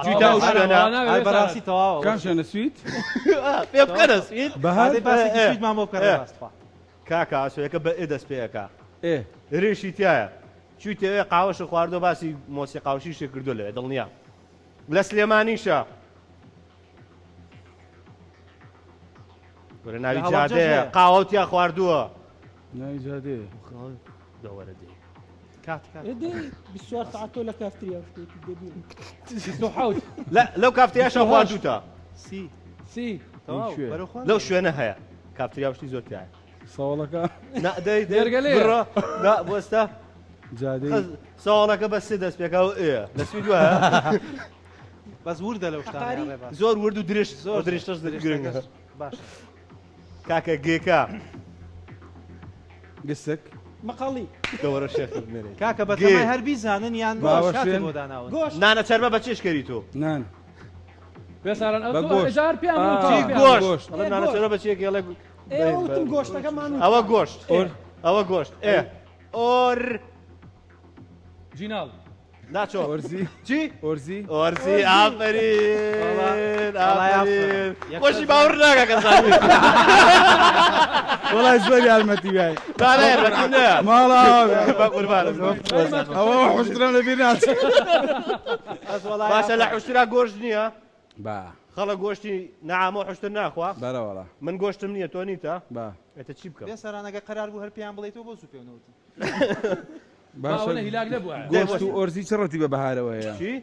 چوویتە ئەو شوێنە ئای بەڕاستی تەواوە کام شوێنە سویت پێ بکەنە سوید بەهار باسی سویدمان بۆ بکەڕە ڕاستخوا کاکە ئاسۆیەکە بە ئێ دەست پێەکە ئێ ڕێشی تایە چویتەوێ قاوەش خواردۆ باسی مۆسی قاوشی شێ کردو لەوێ دڵنیا لە سلێمانیشە وەرە ناوی جادەیە قاوەتیا خواردووە ناوی جادێ دەوەرە دێ دێ 24 ساعت تۆ لە کافتریا شتێکی دەبین لەو کافتریاشە خواردووتە سی لەو شوێنە هەیە کافتریا شتی زۆر تایە ساوەڵەکە دەرگەلێ بۆستە جادەی ساڵەکە بە سێ دەست پێکا و لە سوید وایە بەس وردە لەو شتانە زۆر ورد و درێژ زۆر درێژتەش گرنگە باش کاکە گێکا گسک مەقاڵی دەوەرە شێخ بنێرێ کاکە بە تەمای هەر بیزانن یان باوەشێن. بۆ داناون گۆشت نانە چەرمە بە چێش کەری تۆ نان بێساران بە گۆشت. ئەجار پیان گۆشت ئەڵێ نانە چەرمە بە چێک گێڵێ ئێوەتم گۆشتەکەمان ئەوە گۆشت ئەوە گۆشت ئۆر جیناڵ ناچۆ ئۆرزی چی؟ ئۆرزی ئۆرسی ئافرین ئافرین خۆشی باوەڕ ناکە کەسانی وڵای زۆر یارمەتی وای دانایە بەکینە ماڵا بە قوربانە ئەوە حوشتران لەبیر ناچێت باشە لە حوشترا گۆشت نییە با خەڵک گۆشتی نەعامۆ حوشتر ناخوا بەرەوەڵا من گۆشتم نییە تۆ نیتە با ئێتە چی بکەم بێسەرانەکە قەرار بوو هەر پێیان بڵێیتەوە بۆ سوپێ نەوتن باشە هیلاک نەبووە گۆشت و ئۆرزی چڕەتی بە بەهارەوە هەیە چی؟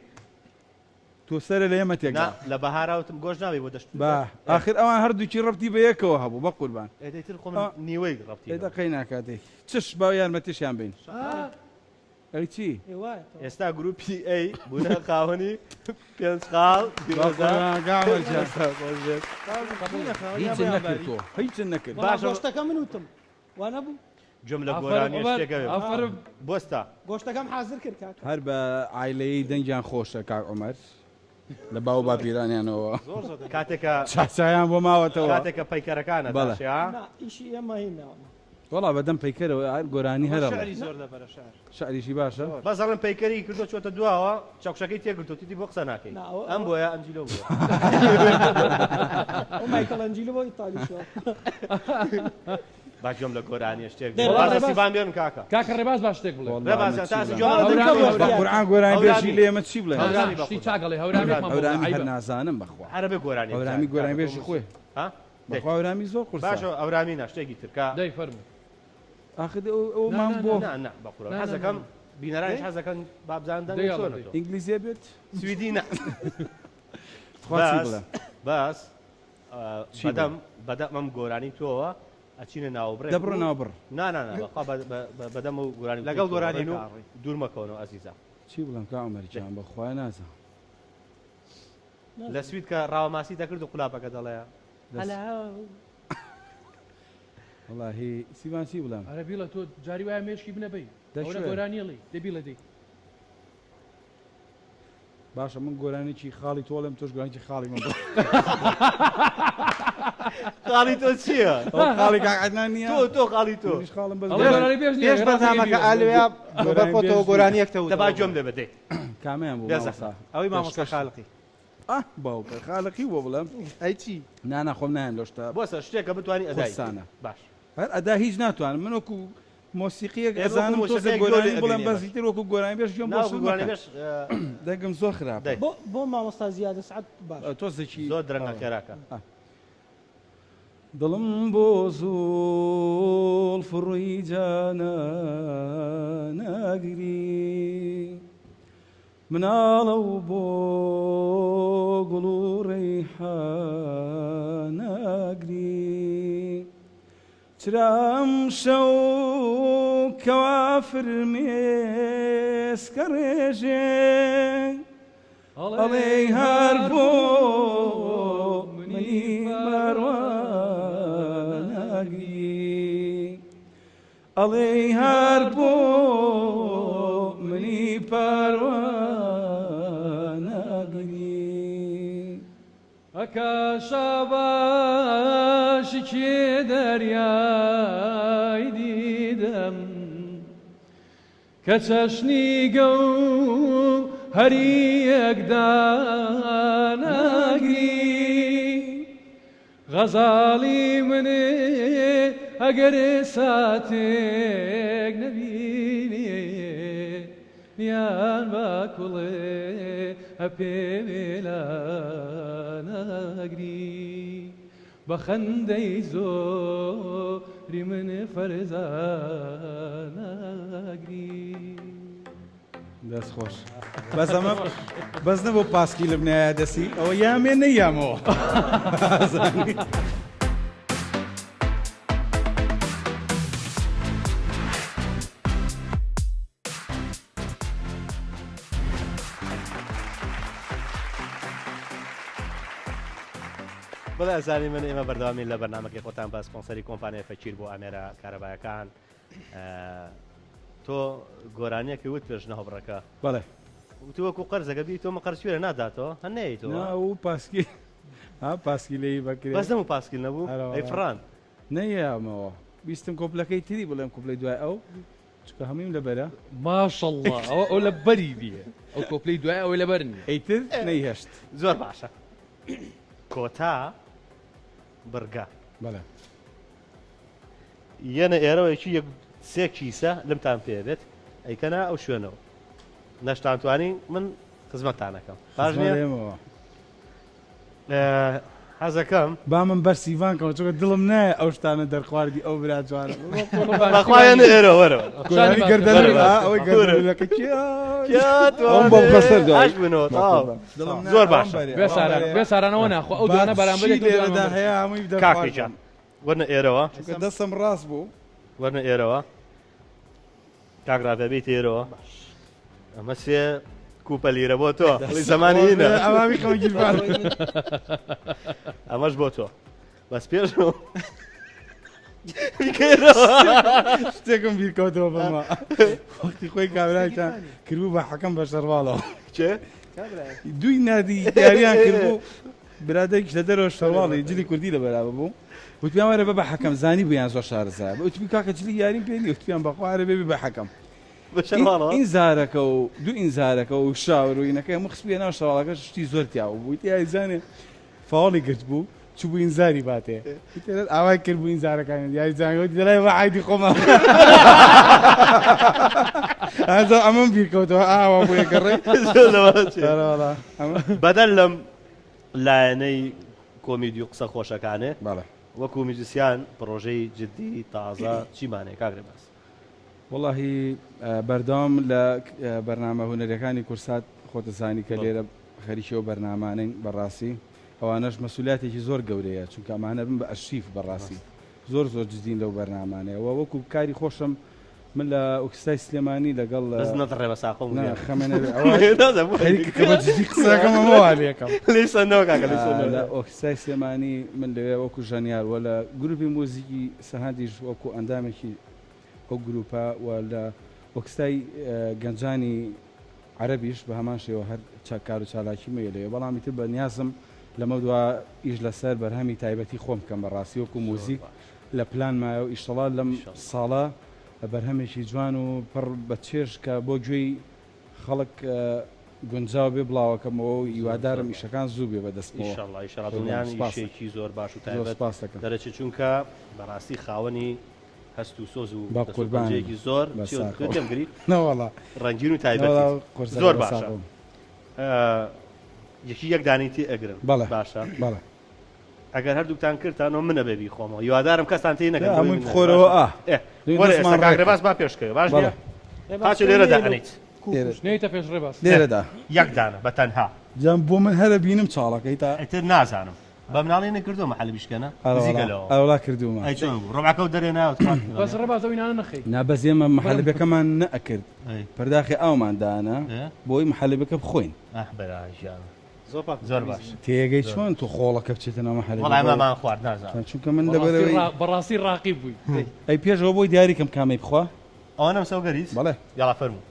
تۆ سەرە لە ئێمە تێکدا لە بەهاراوتم گۆشت ناوی بۆ دەشت با آخر ئەوان هەردووکی ڕەبتی بە یەکەوە هەبوو بە قوربان ئێدەیتر خۆم نیوەی ڕەبتی ئێدە قەی ناکاتێک چش با یارمەتیشیان بین ئەی چی ئێوایە ئێستا گروپی ئەی بوونە قاوەنی پێنج خاڵ هیچ نەکرد تۆ هیچ نەکرد گۆشتەکە من وتم وا نەبوو جم لە گۆرانی شتێکەوێ بۆستا گۆشتەکەم حازر کرد کاکە هەر بە ئایلەی دەنگیان خۆشە کاک عومەر لە باو باپیرانیانەوە کاتێکە چاچایان بۆ ماوەتەوە کاتێکە پەیکەرەکانە بەڵێ. ئیشی ئێمە هینەوە وەڵا بەدەم پەیکەرەوە گۆرانی هەرە شعری زۆر لەبەرە شار شعریشی باشە بەزەڵم پەیکەری کردو چۆتە دواوە چاوشەکەی تێگرتو تیتی بۆ قسە ناکەی ئەم بۆیە ئەنجیلۆ بووە ئەو مایکەڵەنجیلە بۆ ئیتالی شوە باجۆم لە گۆرانی شتێک والله سیبان بێن کاکە کاکە ڕێباز باش شتێک بڵێ ڕێبازیان تاسی جۆ قورعان گۆرانی بێژی لێ ئێمە چی بڵێ شتی چاگەڵێ هەورانی هەورامی هەر نازانم بەخوا عەرەبی گۆرانی هەورامی گۆرانی بێژی خۆی ها بەخوا هەورامی زۆر قورسە باشە ئەورامی ناشتێکی ترکا دەی فەرمو آخر ئەو مام بۆ نه بە قورآن حەزەکەم بینەرانیش حەزەکەن بابزاندن چۆنە ئینگلیزیە بێت سویدی نه خواچی بڵێ باس بەدەمەم گۆرانی تۆوە ئەچینە ناوبڕێ دەبڕە ناوبڕ بەدەم و گۆرانی لەگەڵ گۆرانی دوورمەکەونەوە ئەزیزە چی بڵم کا عومەرجان بەخوای نازە لە سوید کە ڕاوەماسی دەکرد و قولاپەکە دەڵێە وەڵاهی سیوان چی بڵم ئەرە بیڵە تۆ جاری وایە مێشکی بنەبەی ئەوە گۆرانیڵی دەبیڵە دەی باشە من گۆرانێکی خاڵی تۆڵم تۆش گۆرانێکی خاڵی من خاڵی تۆ چییە؟ خاڵی کاکعدنان نییە تۆ خاڵی تۆ خاڵم بەس پێش بەرنامەکە ئالویا بەخۆتەوە گۆرانیەکتەوە دەبا جۆم لێ بەدەی کامیان بوو ئەوەی مامۆستا خاڵقی باوکە خاڵقی بۆ بڵم ئەی چی نانا خۆم نایەن لۆشتا بۆسە شتێکە بتوانی ئەدایسانە باش هەر ئەدا هیچ ناتوانم من وەکو مۆسیقیەک ئەزانم تۆزە گۆرانی بڵم بەزیتر وەکو گۆرانی بێش گوێم بۆ دەنگم زۆر خراپ بۆ مامۆستا زیادە سعات باش تۆزێکی زۆر درەنگە خێراکە دڵم بۆ زۆڵ فڕووی جانە ناگری مناڵە و بۆ گوڵ و ڕەیحانەگری چرام شەو کەوا فرمێسکە ڕێژێ ئەڵێ هەر بۆ منی ماڕوانەگری ئەڵێ هەر بۆ منی پاروانەگری ئەکە شەباشکی دەریای دیدەم کە چەشنی گەو هەری یەکدانەگری غەزاڵی منێ ئەگەر ساتێک نەبینێ نیان باکوڵێ هەپێ وێلانەگری بە خەندەی زۆری من فەرزانەگری دەست خۆش بەس ئەمە بەس نەبوو پاسکی لە بنایە دەسی ئەوە یامێ نەیامەوە بەڵێ ئەزانی من ئێمە بەردەوامی لە بەرنامەکەی خۆتان بە سپۆنسەری کۆمپانیای فەکیر بۆ ئەمێرە کارەبایەکان تۆ گۆرانیەکی وت پێشنە هەڵبڕەکە بەڵێ وتی وەکو قەرزەکەبی تۆ مەقەرسوێرە ناداتەوە هەنەی تۆ و پاسکی پاسکی لێی بەکرێت بەس نەموو پاسکیل نەبوو ئەی فڕان نەیامەوە بیستم کۆپلەکەی تری بڵێم کۆپلەی دوای ئەو چکە هەموویم لەبەرە ماشەڵڵا ئەو لە بەری بیە ئەو کۆپلەی دوای ئەوەی لە بەرنی ئەیتر نەیهێشت زۆر باشە کۆتا بڕگا بەڵێ یەنە ئێرەوەیکی یەک سێ کیسە لەمتان پێبێت ئەیکەنا ئەو شوێنەوە نەشتانتوانی من خزمەتانەکەم باش خزمەتێمەوە حەزەکەم با من بەرسیڤان کەەوە چۆکە دڵم نایە ئەو شتانە دەرخواردی ئەو برا جوانە بەخوایەن ئێرە وەرەوە گۆرانی گەردەلە ئەوەی گەردەلەکە بە بەسەر بنەوە زۆر باشە بێ سارانەوە ناخۆ ئەو دوانە بەرامبەرێک لێرەدا هەیە هەمووی کاکەجان وەرنە ئێرەوە چونکە دەستم ڕاست بوو وەرنە ئێرەوە کاگرافە بیت ئێرەوە ئەمە سێ کوپە لیرە بۆ تۆ زمانی هینە ئەوامی خەوەگیربان ئەمەش بۆ تۆ بەس پێش شتێکم بیرکەوتەوە بەما وەختی خۆی کابراایتان کردبوو بە حەکەم بە شەرواڵەوە چێ دوی نادی یاریان کردبوو برادێک لە دەرەوە شەرواڵی جلی کوردی لە بەرابە بوو وتیان وەرە بە حەکەم زانی بوویان زۆر شارەزای وتبی کاکە جلی یاریم پێنی وتیان بەخوارە بێبی بە حەکەم این زارەکە و دوو ئینزارەکە و شاوروینەکە هەموو خسپیە ناو شەواڵەکە شتی زۆر تیاوە بوو یاریزانێ فاڵی گرت بوو چوو بوو ئینزاری باتێ ئاوای کرد بوو ئینزارەکان یاریزانەوەی دەلای بە عایدی خۆمە ئەمەم بیرکەوتەوە ئاوا بوو یەکەڕێ بەدەن لەم لایەنەی کۆمیدی و قسە خۆشەکانێ بەڵێ وەکو میوزیسیان پرۆژەی جدی تازە چیمانێ کاگرێ باس وەڵاهی بەردەوام لە بەرنامە هونەرەکانی کورسات خۆتەزانی کە لێرە خەریکەوە بەرنامانین بەڕاستی ئەوانەش مەسئولیاتێکی زۆر گەورەیە چونکە ئەمانە بن بە ئەشریف بەڕاستی زۆر زۆر جدین لەو بەرنامانەیەوە وەکو کاری خۆشم من لە ئۆکسای سلێمانی لەگەڵ نەڕێ بە ساقۆ لە ئۆکسای سلێمانی من لەوێ وەکو ژەنیار وە لە گروپی مۆزیکی سەهاندیش وەکو ئەندامێکی ئەو گروپە و لە ئۆکسای گەنجانی عەرەبیش بە هەمان شێوە هەر کار و چالاکی مەیە لەوێ بەڵامی تر بە نیازم لەمە دووە ئیش لەسەر بەرهەمی تایبەتی خۆم بکەم بەڕاستی وەکو مۆزیک لە پلان مایە و ئیشتەڵا لەم ساڵە بەرهەمێکی جوان و پڕ بە چێش کە بۆ گوێی خەڵک گونجاو بێ بڵاوەکەمەوە و هیوادارم ئیشەکان زوو بێ بەدەستمەوەیانشێکی زۆر باش و تایبەت دەرەچێت چونکە بەڕاستی خاوەنی هەست و سۆز و قوربانێکی زۆر گری نەوەڵا ڕەنگین و تایبەت زۆر باشە یەکی یەک دانیتی ئەگرن بەڵێ باشە بەڵێ ئەگەر هەردووکتان کردتانەوە منە بێبی خۆمەوە هیوادارم کەستان تێی نەکەن هەمووی بخۆرەوە کاگرێ باس با پێشکەوە باش پاچ لێرەدا ئەنیت نێتە پێش ڕێباس لێرەدا یەک دانە بە تەنها جام بۆ من هەرە بینم چاڵەکەی تا ئەتر نازانم بە مناڵی نەکردو مەحەلی بیشکەنە ئەوڵا کردومە ڕۆباکە دەرێ ناوت بەس ڕێبازەوەی نانە نەخەی نابەزێمە مەحەلبەکەمان نەئەکرد پەرداخی ئاومان دانا بۆی مەحەلبەکە بخۆین زۆر باش تێگەی چۆن تو خۆڵەکە بچێتەوە مەحەلمان خوارد نازانم چونکە من لەبەرەوەی بەڕاستی ڕاقی بووی ئەی پێشەوە بۆی دیاریکەم کامی بخوا ئەوەنەم سەوگەریز بەڵێ یاڵا فەرموو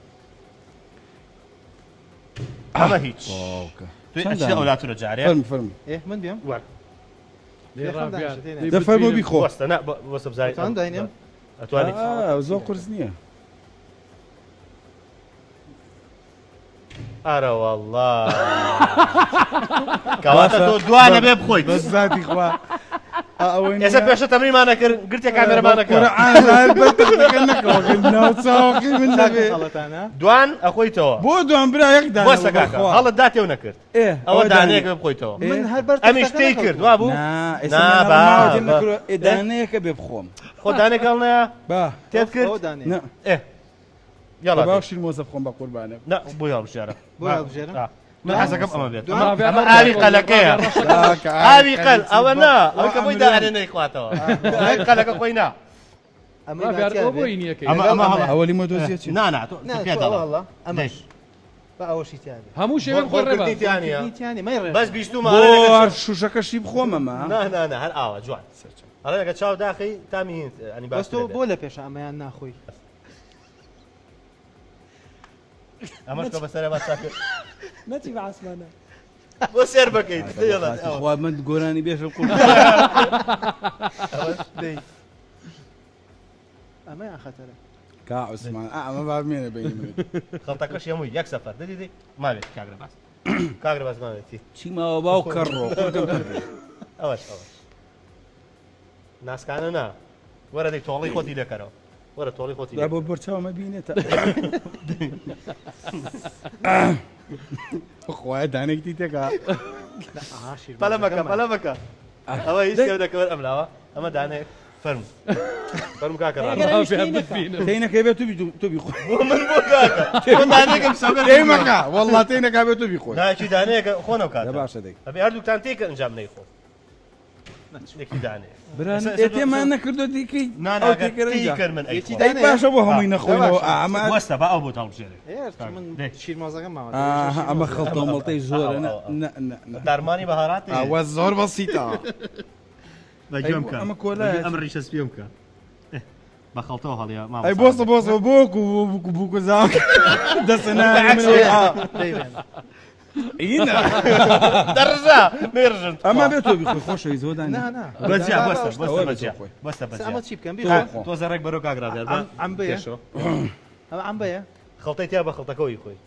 ئەمە هیچ ئەولاتورە جارێ فەرمی من بێم دەفەرمو بیخۆ وەسە بزایتان داینێم ئەتوانیت زۆر قرس نییە ئارە وەڵڵا کەواتە تۆ دوانە بێ بخۆیت بەس زاتی خوا ئێستا پێشە تەمرینمانە کرد گرتێ کامێرەمانەکە من دەبێ دوان ئەخۆیتەوە بۆ دوان برا یەک بۆستە کاکە هەڵت داتێو نەکرد ئەوە دانەیەک بخۆیتەوە ئەمیش تێی کرد وا بوو دانەیەکە بێ بخۆم خۆ دانێک هەڵ نایە با تێت کرد یاڵا باشی مۆزە بخۆم بە قوربانە نا بۆ هەڵبژێرە بۆ هەڵبژێرە من حەزەکەم ئەمە بێت ئەمە ئاوی قەلەکەیە ئاوی قەل ئەوە نا ئەوە کە بۆی دانێ نەیخواتەوە ئاوی قەلەکە خۆی نا ئەوەلی مۆدۆزیە چی نانا ئەمەش بە ئەوەشی تیانێ هەموو شێوێن خۆ ڕێبە بەس بیستومە بۆ شوشەکەشی بخۆمەمە نا هەر ئاوە جوان هەڵە لەگە چاو داخی تامی هینت ئەنی بەستۆ بۆ لە پێش ئەمەیان ناخۆی ئەمەش کە بەسەرە با چاکر نەچی بە عاسمانە بۆ سێر بکەیت خوا من گۆرانی بێشە قورب ئەمەیان خەتەرە کا عوسمان ئەمە بابمێنە بینی من خەڵتەکەش هەمووی یەک سەفەر دەدیدی ماوێت کاگرە باس کاگرە باس ماوێتی چی ماوە باو کەڕۆ ئەوەش ناسکانە نا وەرە دەی تۆڵی خۆتی لەکەرەوە وەرە تۆڵی خۆتی بۆ بەرچاومە بینێتە خۆە دانێکتی تێکا پەلەمەکە ئەوە هیچ دەکەوە ئەملاوە ئەمە دانێک فەرم کاکە تینەکەی بێت تو بیخۆ من بۆ کاکە دانێکم سەوگەر تێمەکە وەڵڵا تینەکە بێت تو بیخۆ ناچی دانەیەکە خۆنەوە کات باشە دەی ئەبێ هەردووکتان تێکە ئەنجام نەیخۆ یەکی دانەیە بران تێمان نەکردو دیکەی کرد من ئەی باشە بۆ هەمووی نەخۆینەوە ئەمە وەستە بە ئەو بۆ تاڵبژێرێ شیرمۆزەکە ماوە ئەمە خەڵتە مەڵتەی زۆرە دارمانی بەهارات ئەوە زۆر بەسیتە ئەمە کۆلای ئەم ڕیشەس پێم بکە بە خەڵتەوە هەڵیا ئەی بۆستە بۆکو بووکو زاک دەستە دەڕژا نێڕژن ئەمە بێت تۆ بخۆی خۆشەوی زۆدان بەجیا بەستە ئەمە چی بکەم تۆزە ڕێک بەرەو کاگرادێت ئەم بەیە ئەمە ئەم بەیە خەڵتەی تیا بە خەڵتەکەەوەی خۆی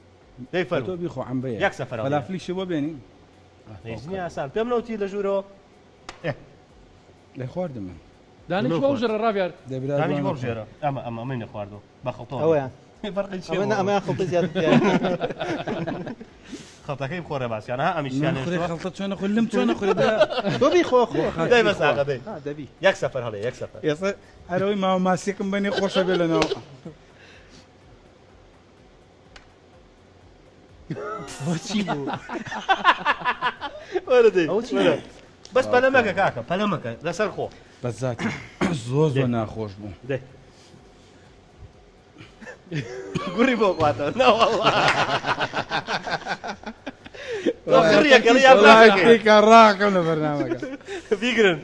دەی فەر تۆ بیخۆ ئەم بەیە یەک سەفەر فەلافلیشی بۆ بێنی نێزنی ئاسان پێم نەوتی لە ژوورەوە لە خواردم من دانش بۆ ژەرە ڕاویار دانیش بۆ ژێرە ئەمەی نەخواردەوە بە خەڵتەوە ئەویان ئەمەیان خەڵتە زیاد خەڵتەکەی بخۆڕێ باسییان ها ئەمیشیان خەڵتە چۆنە خۆ لەم چۆنە خۆ تۆ بیخۆ دەی بەساقە دەی دەبی یەک سەفەر هەڵێ یەک سەفەر ئێستا هەرەوەی ماوە ماسیەکەم بەنێ خۆشە بێ لەنەوە چی بوو وەرە دەی بەس پەلەمەکە کاکە پەلەمەکە لەسەر خۆ بەزاتی زۆر ناخۆش بوو دەی گوڕی بۆ خواتەوە نەوەڵڵا ڕاکەم لە بەرنامەکە بیگرن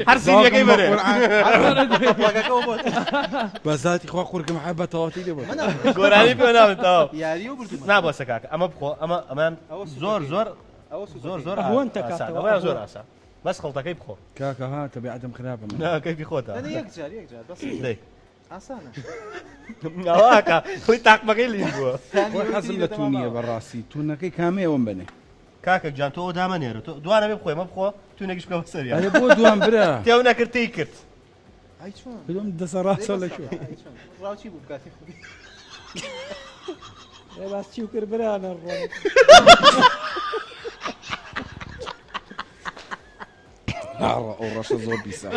هەر سیەکەی بەرێ بەزاتی خوا قورکم حەبەتەواتی لێ بۆ گۆرانی پێ ناوێتەوە یاری و بردووە نابۆسە کاکە ئەمە بخۆ ئەمان زۆر زۆر ئەوەیان زۆر ئاسا بەس خەڵتەکەی بخۆ کاکە ها تەبیعەتم خراپە ناکەیفی خۆتە یەکجار بەس دەی ئاسانە ئەوکە خۆی تاقمەکەی لی بووە حەزم لە تونیە بەڕاستی تونەکەی کامەوەم بنێ کاکە گیان تۆ دامەنێرە دوانە بێ بخۆی مە بخۆ تونێکیش بکە بەسەری ئەرێ بۆ دوام برا تێو نەکرد تی کرد بدۆم دەسە ڕاستە لە شو ڕاوچی بوو کاتی باس چی و کرد برانە ڕۆ ئەو ڕەشە زۆر بیسا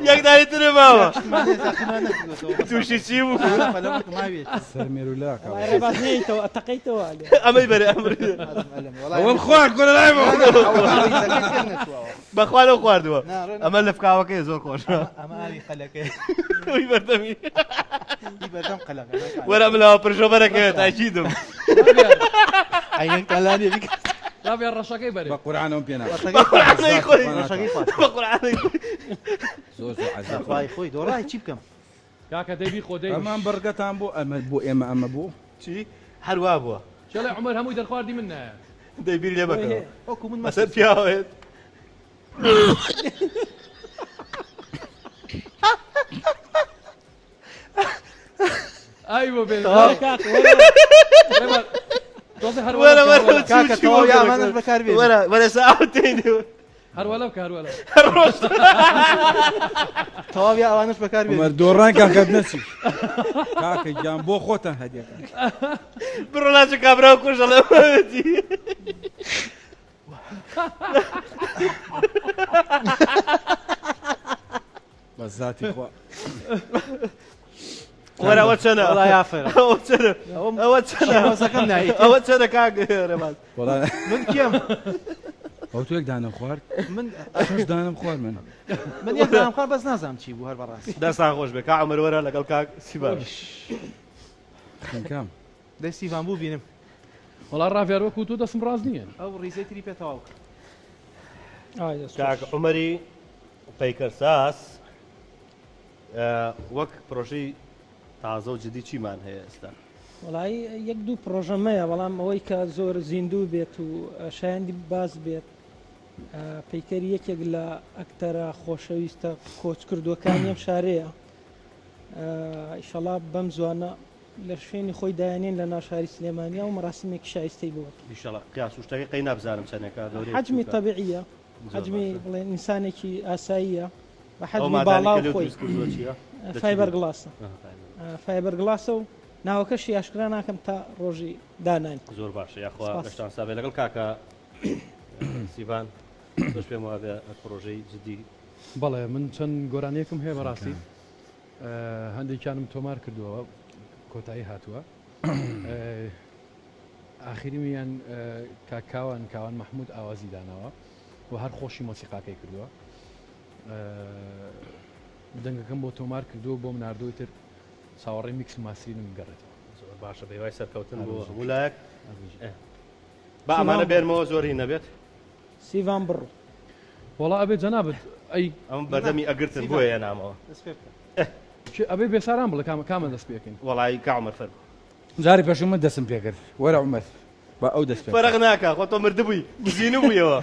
یەک دایترە ماوە تووشی چی بوو سەرمێرولاکە ڕێباز نێیتەوە ئەتەقەیتەوە ئەمەی بەرێ ئەمر ئەوەم خوارد گۆرە لای بەخوا لەو خواردووە ئەمە لە فکاوەکەی زۆر خۆش ئەمە ئاوی قەلەکەی بەردەمی بەردەم قەلەکە وەرە ملاوە پرژۆ بەرەکەوێت تاچیدم ئەیەکتان لانی بکە ڕاویار ڕەشەکەی بەرێ بە قورعانەوە پێ ناکەم زۆر خی خۆی دۆڕای چی بکەم کاکە دەبی خۆ دەی ئەمان بەرگەتان بۆ ئەمە بۆ ئێمە ئەمە بوو چی هەروە بووە چڵێ عمر هەمووی دەرخواردی من نایە دەیبیری لێ بکەوە وەکو من مەسەر پیاوێت ايوه بين كاك توصي هر ولا ولا ولا كاكا تو يا امانه بكار بيه ولا ساعة تاني هر ولا تەواو یا ئەوانش بەکار بێنن. عمر دۆڕان کاکەت نەچی کاکە گیان بۆ خۆتان هەدیەکە بڕۆ لاچە کابرا و کوژە لە بە زاتی خوا وەرە ئەوە چەنە وڵا یافرە ئەوە چەنە ئەوە چەنە شێوەزەکەم نایی ئەوە چەنە کاک ڕێباز وەڵا من کێم ئەو تۆ یەک دانم خوارد من شەش دانم خوارد من یەکدام خوار بەس نازانم چی بوو هەر بەڕاستی دەستان خۆش بێ کا عمر وەرە لەگەڵ کاک سیبان خینکام دەی سیڤان بوو بینم والله ڕافیار وەکو تۆ دەسم ڕاست نییە ئەو ڕیزەی تری پێتەواو کاک عمەری پەیکەرساس وەک پرۆژەی تازە و جدی چیمان هەیە ئێستا وڵی یەک دوو پرۆژەمەیە بەڵام ئەوەی کە زۆر زیندوو بێت و شایەندی باز بێت پەیکەری یەکێک لە ئەکتەرە خۆشەویستە کۆچ کردوەکانی ئەم شارەیە ئیشەڵا بەم زوانە لە شوێنی خۆی دایانێن لە ناوشاری سلێمانیا و مەراسمێکی شایستەی بووە ئیشەڵا قیاس و شتەکەی قەی نابزانم چەندێکە لەورەی حجمی طبیعیە حجمی بڵێن ئینسانێکی ئاساییە بە ئەو حجمی مادانی باڵا کە و لێ خۆی دروست کردووە چییە؟ فایبەر گڵاسە فایبەر گڵاسە و ناوەکەشی یاشکرا ناکەم تا ڕۆژی دانانی زۆر باشە یاخوا سپاس. گەشتان سابێ لەگەڵ کاکە سیڤان تۆش پێم وابێ پرۆژەی جدی بەڵێ من چەند گۆرانیەکم هەیە بەڕاستی هەندێکیانم تۆمار کردووە کۆتایی هاتووە ئاخریمیان کاکاوان کاوان مححمود ئاوازی داناوە و هەر خۆشی مۆسیقاکەی کردووە دەنگەکەم بۆ تۆمار کردووە بۆم نردوی تر چاوەڕێ میکس ماسیرم گەڕێتەوە زۆر باشە بێوای سەرکەوتن بۆ هەمولایەک با ئەمانە بێنمەوە زۆری نەبێت سیڤان بڕوو وڵا ئەبێ جەنابەت ئەی ئەم بەردەمی ئەگرتن بۆیە نامەوە دەست پێ بکە. ئەبێ بێساران بڵێ کامە دەست پێکەین وەڵی کامەر فەر جاری پێشم من دەسم پێکرد وەرە عومەر بە ئەو دەست پێ فەرق ناکە خۆ تۆ مردبووی گزینە بوویەوە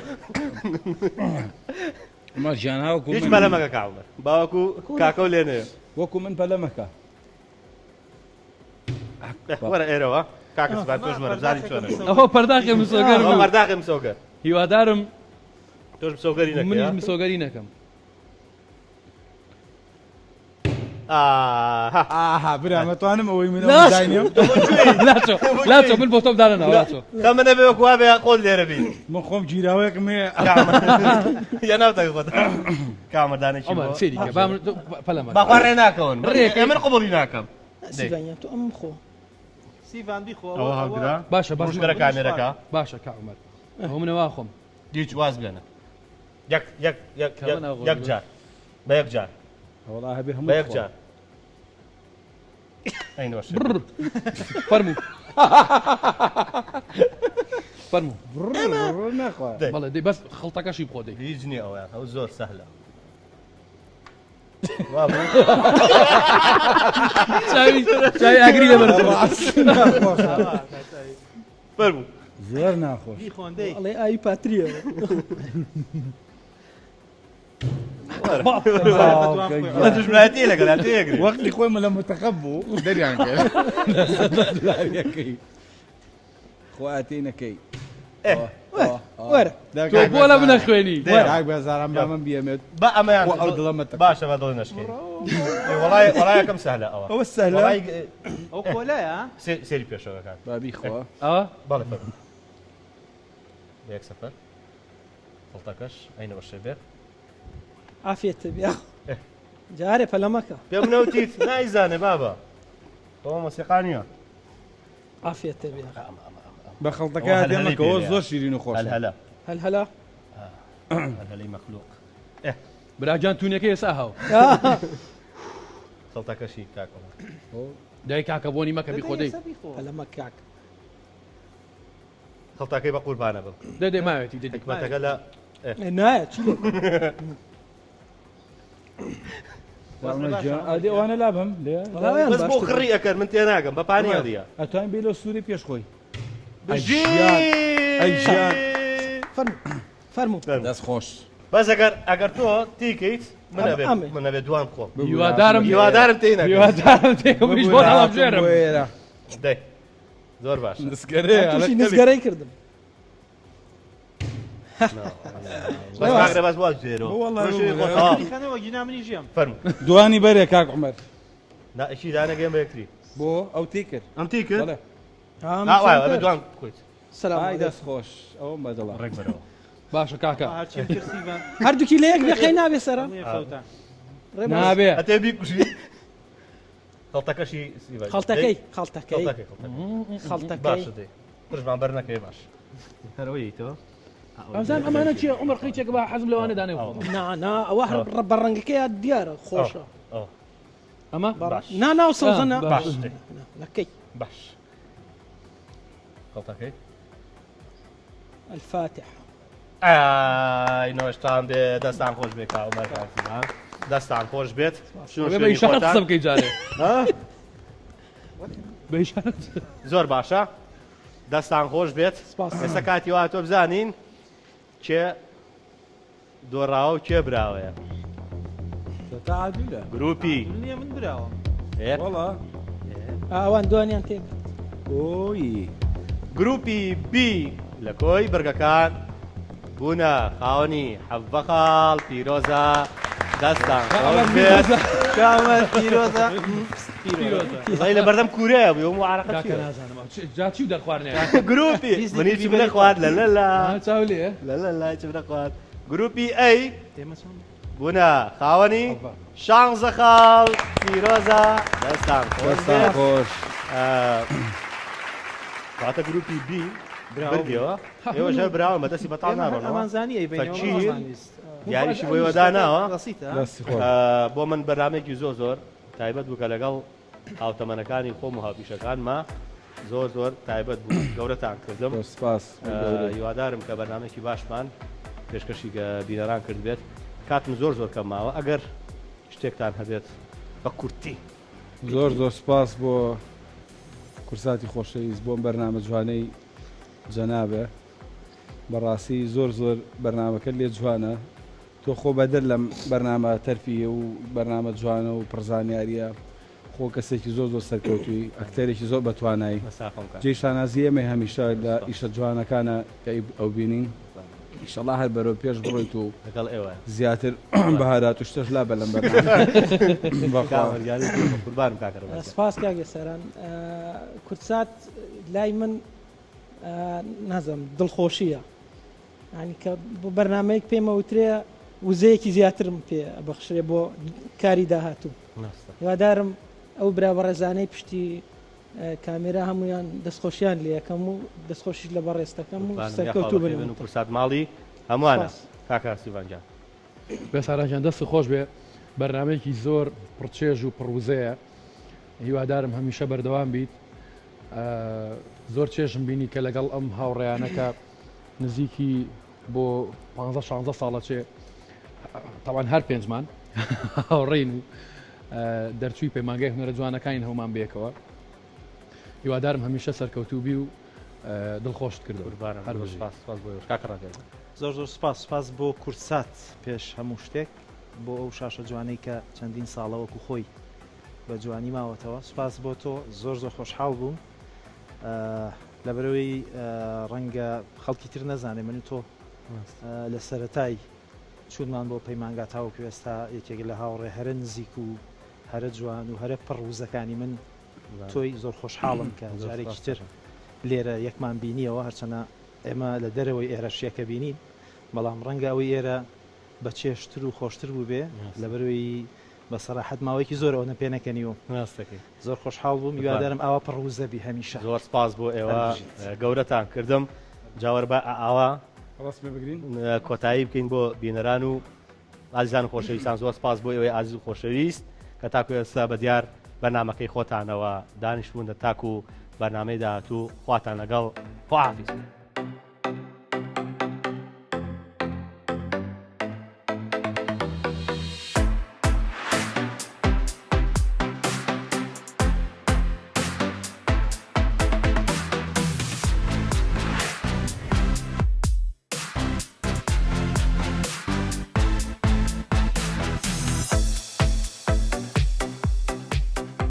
عومەر ژیان هاوکو هیچ بەلەمەکە کامەر باوەکو کاکە و لێنەیە وەکو من پەلەمەکە وەرە ئێرەوە کاکە سبات تۆش مەرە زاری چۆنە ئەوە پەرداخی مسۆگەر ئەوە بوو مەرداقی مسۆگە هیوادارم تۆش مسۆگەری منیش نەکەی مسۆگەری نەکەم ئاها برامەتوانم ئەوەی من داینێم لاچۆ من بۆ تۆم دانەوە لاچۆ کە منە بێ وەکو وابێ قۆل لێرە بین من خۆم گیراوەیەکم هەیە یا ناوتەکە خۆت کامەردانێکی ئەمە بۆ سێریکە پەلەمە باخوا ڕێ ناکەون ڕێک. من قبولی ناکەم سیڤانیان تو ئەم خۆ سیڤان بیخۆ ئەوە هەڵگرا باشە باش باشگەرە کامێرەکە باشە کاعمەر ئەوە منەوە خۆم هیچ واز بێنە یەک جار بە یەک جار وەڵا هەبێ بە هەموو یەک جار ئەینۆش فەرموو فەرموو نەخوا بەڵێ دەی بەس خەڵتەکەشی بخۆ دەی هیچ نییە ئەوە ئەو زۆر سەهلە چاوی ئاگری لەبەر فەرموو زۆر ناخۆش بیخۆندەی ئەڵێ ئاوی پاتریەوە دژمنایەتی لەگەڵ تێگری وەختی خۆی لە متەقەب بوو دەریان کرد خۆ ئاتینەکەی وەرە تۆ بۆ لە منە خوێنی کاک بێزارم با من بیەمێت بە ئەمەیان ئەو دڵەمەتە باشە بە دڵی نشکێ وەڵای یەکەم سەهلە ئەوە ئەوە سەهلە ئەو کۆلایە سێری پێشەوەکان بابی خۆ ئەوە بەڵێ فەرموو یەک سەفەر خەڵتەکەش ئەینەوە شەبێت ئافێتە بیا جارێ پەلەمەکە پێم نەوتیت نایزانێ بابە ئەوە مۆسیقانیە ئافێتە بیا بە خەڵتەکە دێمەکەەوە زۆر شیرین و خۆش هەلهەلا هەل هەلا هەلهەلەی مەخلوق براجان تونەکە ێسا هاو خەڵتەکەشی کاکەوە دای کاکە بۆنی مەکە بی خۆ دەی پەلەمە کاک خەڵتەکەی بە قوربانە بڵ دەدەی ماوێتی دەدەی حکمەتەکە لە نایە چی ئەدی ئەوانە لابم لێ بەس بۆ خڕی ئەکەن من تێناگەم بە پانی دیە ئەتوان بێ لە سووری پێش خۆی فەرموو دەست خۆش بەس ئەگەر تۆ تیکەیت من ئەبێ دوان خۆم هیوادارم تێنەکەمیش بۆ هەڵبژێرم دەی زۆر باش تووشی نزگەرەی کردم باز باز خانەوە گینا منی ژیام فەرمو دوانی بەرێ کاک عومەر ئەشی دانەگەم بە یەکتری بۆ ئەو تی کرد ئەم تی کرد دوان دوان کویت سلام دەست خۆش ئەوە بەدڵە ڕێک بەرەوە باشە کاکە هەرچیم کرسیبان هەردووکی لە یەک بێخەی نابێ سەرە فەوتە نابێ ئەتێ بیکوژی خەڵتەکەشی خەڵتەکەی باشە دێ پشمان بەر نەکەی باش هەرەوەی تەوە ئەمزان ئەمانە چیە عمر قیچێک بە حەزم لەوانە دانێ نا ئەوە بەڕەنگەکەی دیارە خۆشە ئەمە ناو سەوزەنە باش نەکەی باش خەڵتەکەی الفاتح ئای نۆشتان بێ دەستان خۆش بێ کاومەر کاکیمان دەستان خۆش بێت بە ئیشارەت قسە بکەی جارێ بە ئیشارەت زۆر باشە دەستان خۆش بێت ئێستا کاتی وا تۆ بزانین کێ دۆڕاوە و کێ براوەیە تەعادولە گروپی نییە من براوە وەڵا ئەوان دوانیان تێک ئۆی گروپی بی لە کۆی بەرگەکان بوونە خاوەنی حەڤەخاڵ پیرۆزە دەستان خۆش بێت کامە پیرۆزە زای لە بەردەم کوورەیە بوو و معارەقەت کاکە نازانم جاچی و دەخواردنێ گروپی منی چی منە خوارد لە لە چاو لێ لە چی منە خوارد گروپی ئەی بوونە خاوەنی شانزە خاڵ پیرۆزە دەستان خۆش دەستان خۆش کاتە گروپی بی بردیەوە ئێوەش هەر براوە مەدەستی بەتاڵ ناڕۆنەوە ئەمانزانی ئەی فەرچین یاریشی بۆی وەداناوە ڕاستیتە دەستی خۆش بۆ من بەرنامێکی زۆر تایبەت بوو کە لەگەڵ هاوتەمەنەکانی خۆم و هاوپیشەکانمە زۆر تایبەت بوو گەورەتان کردم سپاس هیوادارم کە بەرنامێکی باشمان پێشکەشی بینەران کرد بێت کاتم زۆر کەم ماوە ئەگەر شتێکتان هەبێت بە کورتی زۆر سپاس بۆ کورساتی خۆشەویست بۆم بەرنامە جوانەی جەنابێ بەڕاستی زۆر بەرنامەکە لێ جوانە تۆ خۆ بەدەر لەم بەرنامە تەرفیە و بەرنامە جوانە و پڕزانیاریە خۆ کەسێکی زۆر سەرکەوتووی ئەکتەرێکی زۆر بەتوانایی جێی شانازی ئێمە هەمیشە لە ئیشە جوانەکانە کە ئەو بینین ئیشەڵا هەر بەرەو پێش بڕۆیت و لەگەڵ ئێوە زیاتر بەهارات و شتەش لا بە لەم قوربانم کاکەڕ سپاس کاگە سەران کورسات لای من نازم دڵخۆشیە ینی کە بۆ بەرنمەیەک پێمە وترێ وزەیەکی زیاترم پێ بەخشێ بۆ کاری داهاتوو هیوادارم ئەو برابەڕێزانەی پشتی کامێرا هەمویان دەستخۆشیان لێ یەکەم و دەستخۆشی لە بەڕێستەکەم و سەرکەوتوو بن و کورسات ماڵی هەمووانە کاکە سیڤانجان بێسارانجان دەستی خۆش بێ بەرنمەیەکی زۆر پڕچێژ و پڕوزەیە هیوادارم هەمیشە بەردەوام بیت زۆر چێژم بینی کە لەگەڵ ئەم هاوڕێیانەکە نزیکی بۆ 15-16 ساڵە چێ تاوان هەر پێنجمان هاوڕێین و دەرچووی پەیمانگای هونەرە جوانەکانی هەومان بێکەوە هیوادارم هەمیشە سەرکەوتوو و دڵخۆشت کردو زۆر سپاس بۆ کورسات پێش هەموو شتێک بۆ ئەو شاشە جوانەی کە چەندین ساڵەوەکو خۆی بە جوانی ماوەتەوە سپاس بۆ تۆ زۆر خۆشحاڵ بووم لەبەرەوەی ڕەنگە خەڵکی تر نەزانێ من تۆ لە سەرەتای چونمان بۆ پەیمانگا تاو پێوەستا یەکێک لە هاوڕێ هەرە نزیک و هەرە جوان و هەرە پڕوزەکانی من تۆی زۆر خۆشحاڵم کە جارێکی تر لێرە یەکمان بینیەوە هەرچەنە ئێمە لە دەرەوەی ئێرەشیەکە بینین بەڵام ڕەنگە ئەوەی ئێرە بە چێشتر و خۆشتر بوو بێ لەبەرەوەی بە سەراحەت ماوەیەکی زۆرەوە نە پێ نەکەنیوە زۆر خۆشحاڵ بووم میوادارم ئاوا پڕوزەبی هەمیشە زۆر سپاس بۆ ئێوە گەورەتان کردم جاوەڕ بە ئاوا ڕاستمێ بگرین کۆتایی بکەین بۆ بینەران و ئازیزان خۆشەویستان زۆر سپاس بۆ ئێوەی ئازیز و خۆشەویست کە تاکو ئێستا بە دیار بەرنامەکەی خۆتانەوە دانیشتبوون دە تاکو و بەرنامەی داهاتوو خواتان لەگەڵ خواحافیز